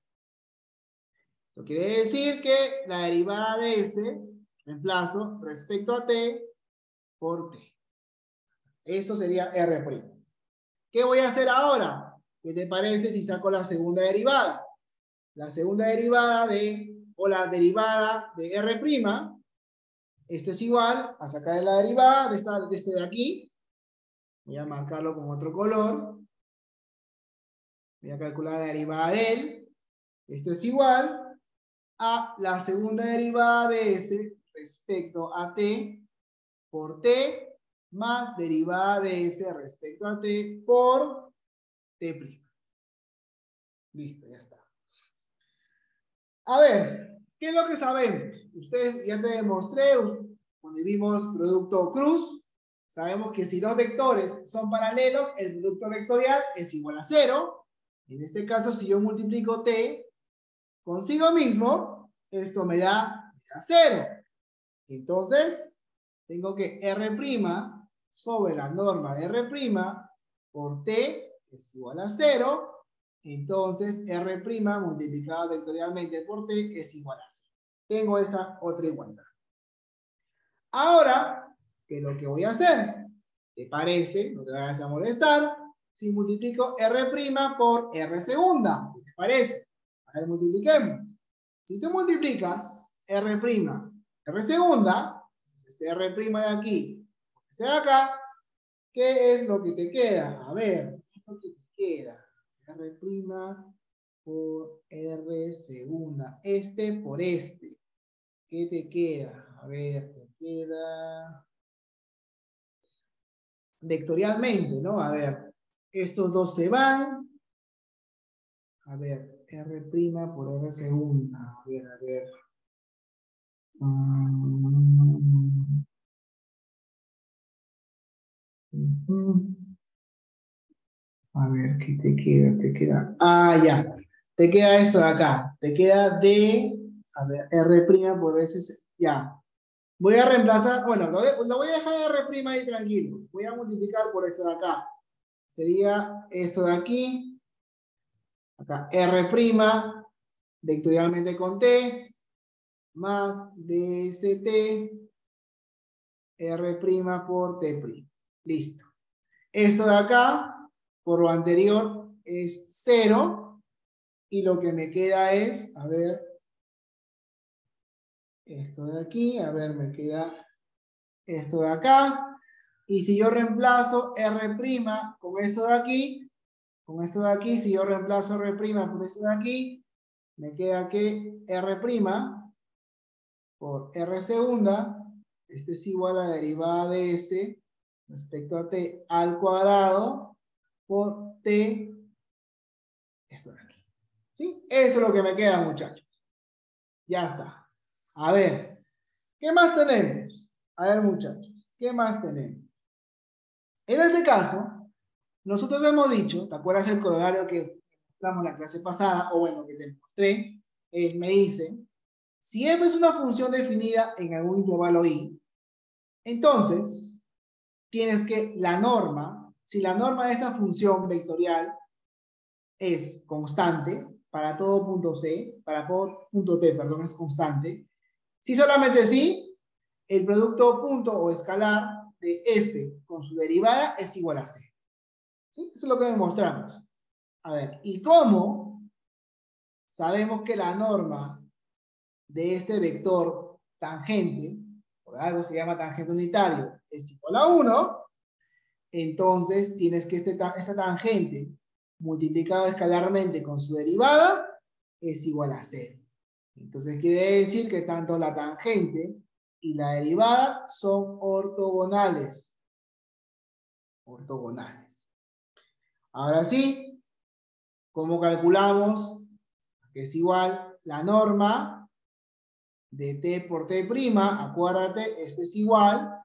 Eso quiere decir que la derivada de S reemplazo respecto a T por T. Eso sería R'. ¿Qué voy a hacer ahora? ¿Qué te parece si saco la segunda derivada? La segunda derivada la derivada de R', esto es igual a sacar la derivada de este de aquí. Voy a marcarlo con otro color. Voy a calcular la derivada de él. Esto es igual a la segunda derivada de S respecto a T por T más derivada de S respecto a T por T'. Listo, ya está. A ver, ¿qué es lo que sabemos? Ustedes ya te demostré cuando vimos producto cruz. Sabemos que si dos vectores son paralelos, el producto vectorial es igual a 0. En este caso, si yo multiplico T consigo mismo, esto me da 0. Entonces, tengo que R' sobre la norma de R' por T es igual a 0. Entonces, R' multiplicado vectorialmente por T es igual a 0. Tengo esa otra igualdad. Ahora, ¿qué es lo que voy a hacer? ¿Te parece? No te vayas a molestar. si multiplico R' por R segunda? ¿Qué te parece? A ver, multipliquemos. Si tú multiplicas R', R segunda, este R' de aquí, este de acá, ¿qué es lo que te queda? A ver, ¿qué es lo que te queda? R' por R segunda. Este por este. ¿Qué te queda? A ver, te queda vectorialmente, ¿no? A ver, estos dos se van. A ver, R' por R segunda. A ver, a ver. A ver, ¿qué te queda? Te queda. Ah, ya. Te queda esto de acá. Te queda D. A ver, R' por S. Ya. Voy a reemplazar. Bueno, lo voy a dejar R' ahí tranquilo. Voy a multiplicar por esto de acá. Sería esto de aquí. Acá. R' vectorialmente con T. Más DST. R' por T'. Listo. Esto de acá, por lo anterior, es 0. Y lo que me queda es, a ver, esto de aquí, a ver, me queda esto de acá. Y si yo reemplazo R' con esto de aquí, si yo reemplazo R' por esto de aquí, me queda que R' por R segunda, este es igual a la derivada de S respecto a T al cuadrado por T, esto de aquí. ¿Sí? Eso es lo que me queda, muchachos. Ya está. A ver, ¿qué más tenemos? A ver, muchachos, ¿qué más tenemos? En ese caso, nosotros hemos dicho, ¿te acuerdas el corolario que mostramos en la clase pasada? O bueno, que te mostré, me dice, si f es una función definida en algún intervalo i, entonces tienes que la norma, si la norma de esta función vectorial es constante, para todo punto C, para todo punto T, perdón, es constante, si solamente sí, el producto punto o escalar de f con su derivada es igual a C. ¿Sí? Eso es lo que demostramos. A ver, ¿y cómo sabemos que la norma de este vector tangente, por algo se llama tangente unitario, es igual a 1? Entonces tienes que esta tangente multiplicado escalarmente con su derivada es igual a 0. Entonces quiere decir que tanto la tangente y la derivada son ortogonales. Ortogonales. Ahora sí, ¿cómo calculamos que es igual la norma de t por t'? Acuérdate, esto es igual,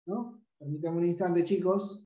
¿no? Permítanme un instante, chicos.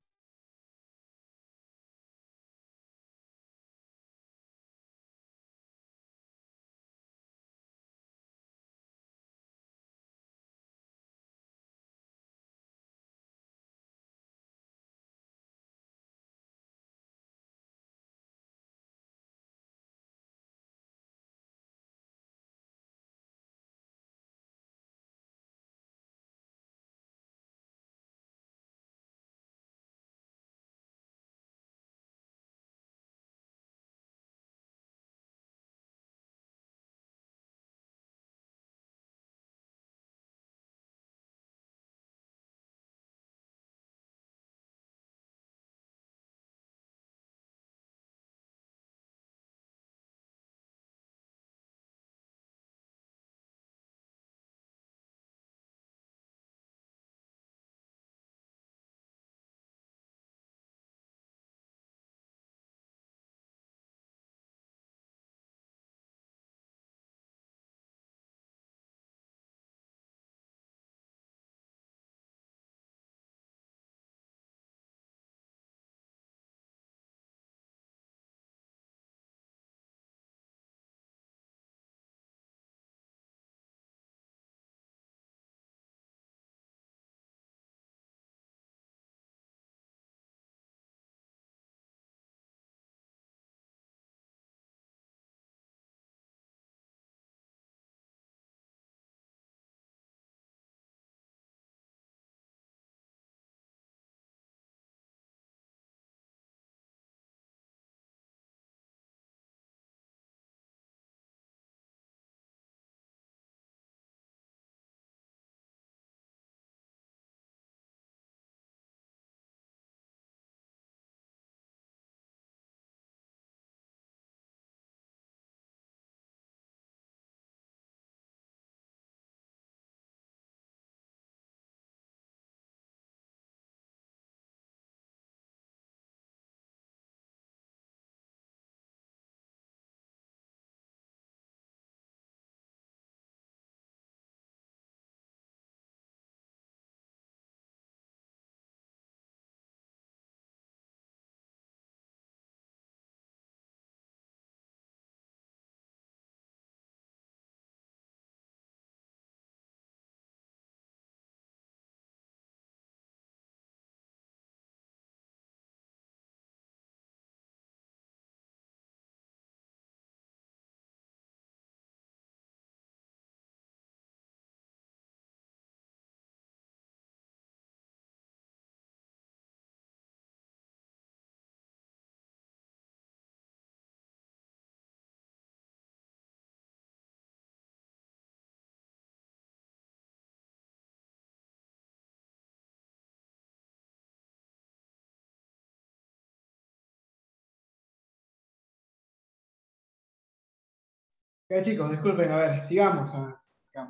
Ya chicos, disculpen, a ver, sigamos,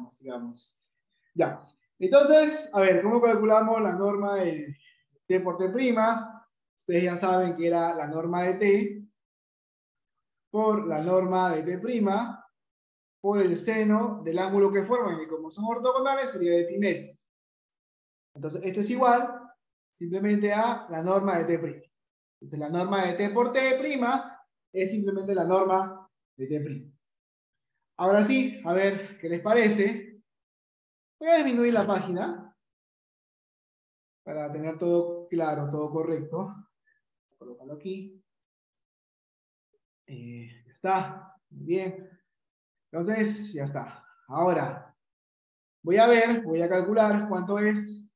sigamos. Ya, entonces, a ver, ¿cómo calculamos la norma del t por t'? Ustedes ya saben que era la norma de t por la norma de t' por el seno del ángulo que forman, que como son ortogonales sería de pi medio. Entonces, esto es igual simplemente a la norma de t'. Entonces, la norma de t por t' es simplemente la norma de t'. Ahora sí, a ver, ¿qué les parece? Voy a disminuir la página para tener todo claro, todo correcto. Colócalo aquí. Ya está. Muy bien. Entonces, ya está. Ahora, voy a calcular cuánto es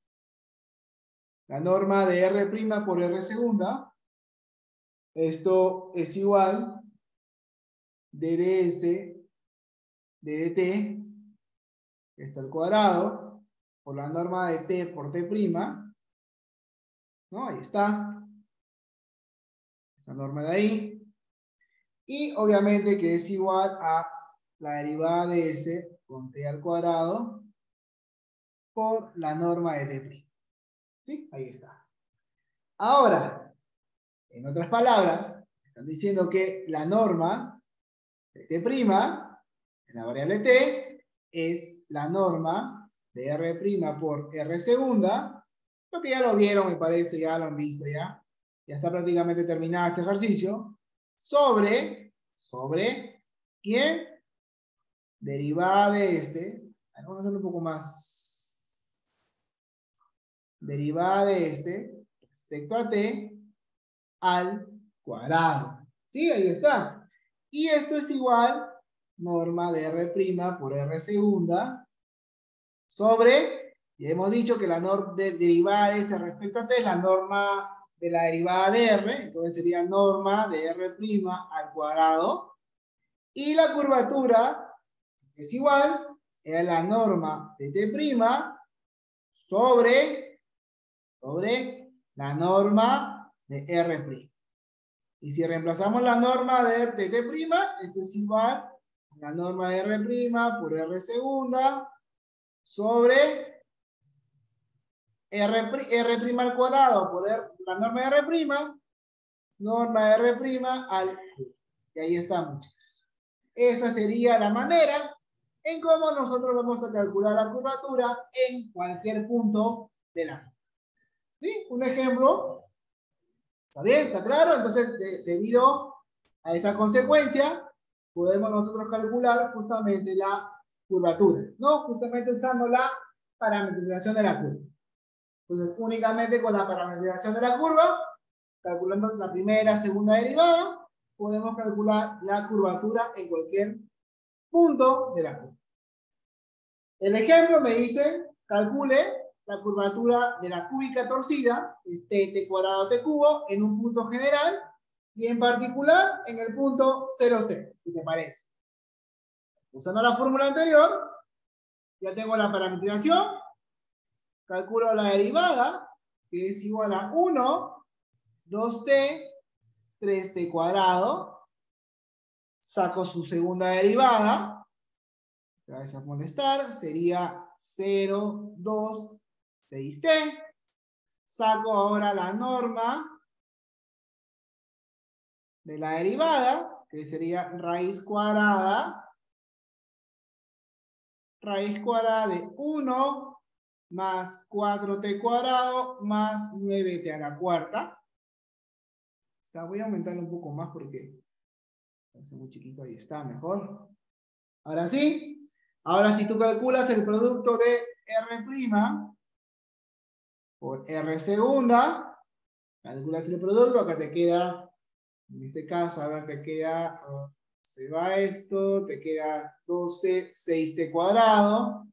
la norma de R' por R segunda. Esto es igual de ds de dt, esto al cuadrado, por la norma de t por t', ¿no? Ahí está. Esa norma de ahí. Y obviamente que es igual a la derivada de s con t al cuadrado por la norma de t'. ¿Sí? Ahí está. Ahora, en otras palabras, están diciendo que la norma de t', en la variable t, es la norma de R' por R segunda, lo que ya lo vieron, me parece, ya lo han visto, ya está prácticamente terminado este ejercicio, sobre ¿quién? Derivada de S, vamos a hacerlo un poco más, derivada de S respecto a t al cuadrado. ¿Sí? Ahí está. Y esto es igual norma de R' por R segunda sobre, ya hemos dicho que la norma de derivada de S respecto a t es la norma de la derivada de R, entonces sería norma de R' al cuadrado, y la curvatura es igual a la norma de t' sobre la norma de R'. Y si reemplazamos la norma de t', esto es igual a la norma de R' por R segunda sobre R' al cuadrado por la norma de R', norma de R' al... Y ahí estamos. Esa sería la manera en cómo nosotros vamos a calcular la curvatura en cualquier punto de la... ¿Sí? Un ejemplo. ¿Está bien? ¿Está claro? Entonces, debido a esa consecuencia, podemos nosotros calcular justamente la curvatura, ¿no? Justamente usando la parametrización de la curva. Entonces, únicamente con la parametrización de la curva, calculando la primera, segunda derivada, podemos calcular la curvatura en cualquier punto de la curva. El ejemplo me dice, calcule la curvatura de la cúbica torcida, es t cuadrado t cubo, en un punto general, y en particular en el punto 0, 0. ¿Qué te parece? Usando la fórmula anterior, ya tengo la parametrización, calculo la derivada, que es igual a 1, 2t, 3t cuadrado, saco su segunda derivada, te vas a molestar, sería 0, 2, 6t, saco ahora la norma de la derivada, que sería raíz cuadrada de 1 más 4t cuadrado más 9t a la cuarta. Voy a aumentarlo un poco más porque es muy chiquito, ahí está, mejor. Ahora sí, ahora si tú calculas el producto de R' por R segunda, calculas el producto, acá te queda, en este caso, a ver, te queda, se va esto, te queda 12, 6t cuadrado,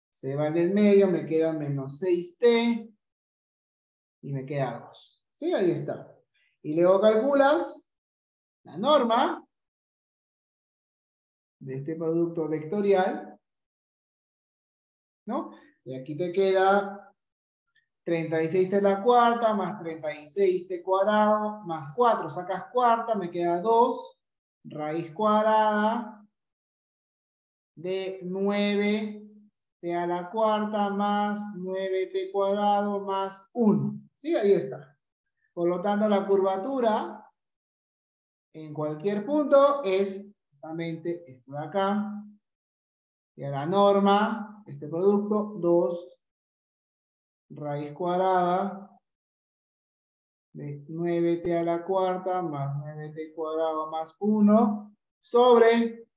se va del medio, me queda menos 6t, y me queda 2. ¿Sí? Ahí está. Y luego calculas la norma de este producto vectorial, ¿no? Y aquí te queda 36t a la cuarta, más 36t cuadrado, más 4, sacas cuarta, me queda 2, raíz cuadrada de 9t a la cuarta más 9t cuadrado más 1. ¿Sí? Ahí está. Por lo tanto, la curvatura en cualquier punto es justamente esto de acá. Y a la norma, este producto, 2 raíz cuadrada de 9t a la cuarta más 9t cuadrado más 1 sobre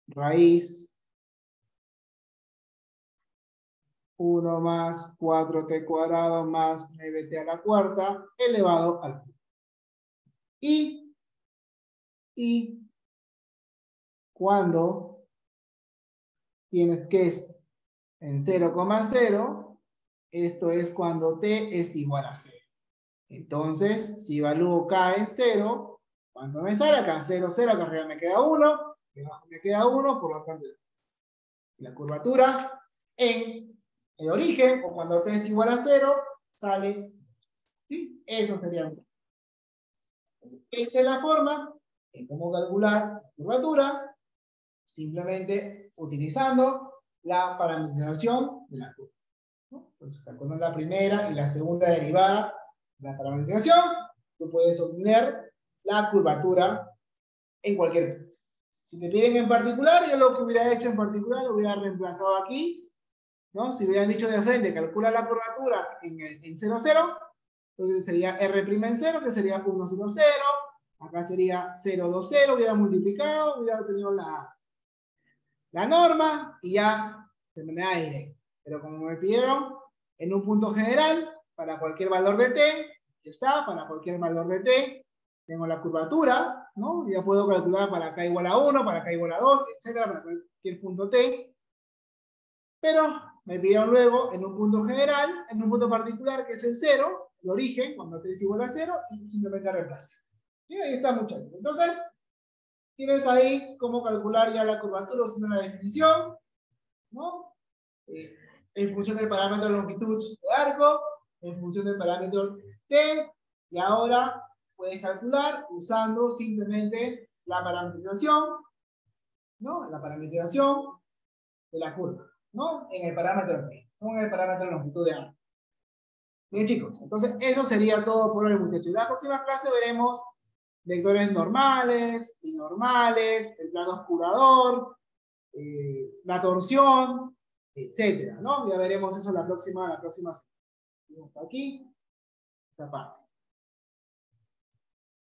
raíz 1 más 4t cuadrado más 9t a la cuarta elevado al cubo. Y cuando tienes que es en 0,0, esto es cuando t es igual a 0. Entonces, si evalúo k en 0, ¿cuánto me sale? Acá 0, 0, acá arriba me queda 1, abajo me queda 1, por lo tanto, la curvatura en el origen, o cuando t es igual a 0, sale, ¿sí? Eso sería. Esa es la forma en cómo calcular la curvatura, simplemente utilizando la parametrización de la curva, ¿no? Entonces, calculando la primera y la segunda derivada de la parametrización, tú puedes obtener la curvatura en cualquier punto. Si te piden en particular, yo lo que hubiera hecho en particular lo hubiera reemplazado aquí, ¿no? Si hubieran dicho de frente, calcula la curvatura en 0, 0, entonces sería R' en 0, que sería 1, 0, 0. Acá sería 0, 2, 0. Hubiera multiplicado, hubiera obtenido la norma y ya de manera directa. Pero como me pidieron en un punto general, para cualquier valor de t, ya está, para cualquier valor de t, tengo la curvatura, ¿no? Ya puedo calcular para k igual a 1, para k igual a 2, etcétera, para cualquier punto t. Pero me pidieron luego en un punto general, en un punto particular, que es el 0, el origen, cuando t es igual a 0, y simplemente reemplazar. ¿Sí? Ahí está, muchachos. Entonces, tienes ahí cómo calcular ya la curvatura usando la definición, ¿no? En función del parámetro de longitud de arco, en función del parámetro t, y ahora puedes calcular usando simplemente la parametrización, ¿no? La parametrización de la curva, ¿no? En el parámetro t, no en el parámetro de longitud de arco. Bien, chicos, entonces eso sería todo por hoy, muchachos. En la próxima clase veremos vectores normales, binormales, el plano oscurador, la torsión, etcétera, ¿no? Ya veremos eso la próxima semana. Hasta aquí, esta parte.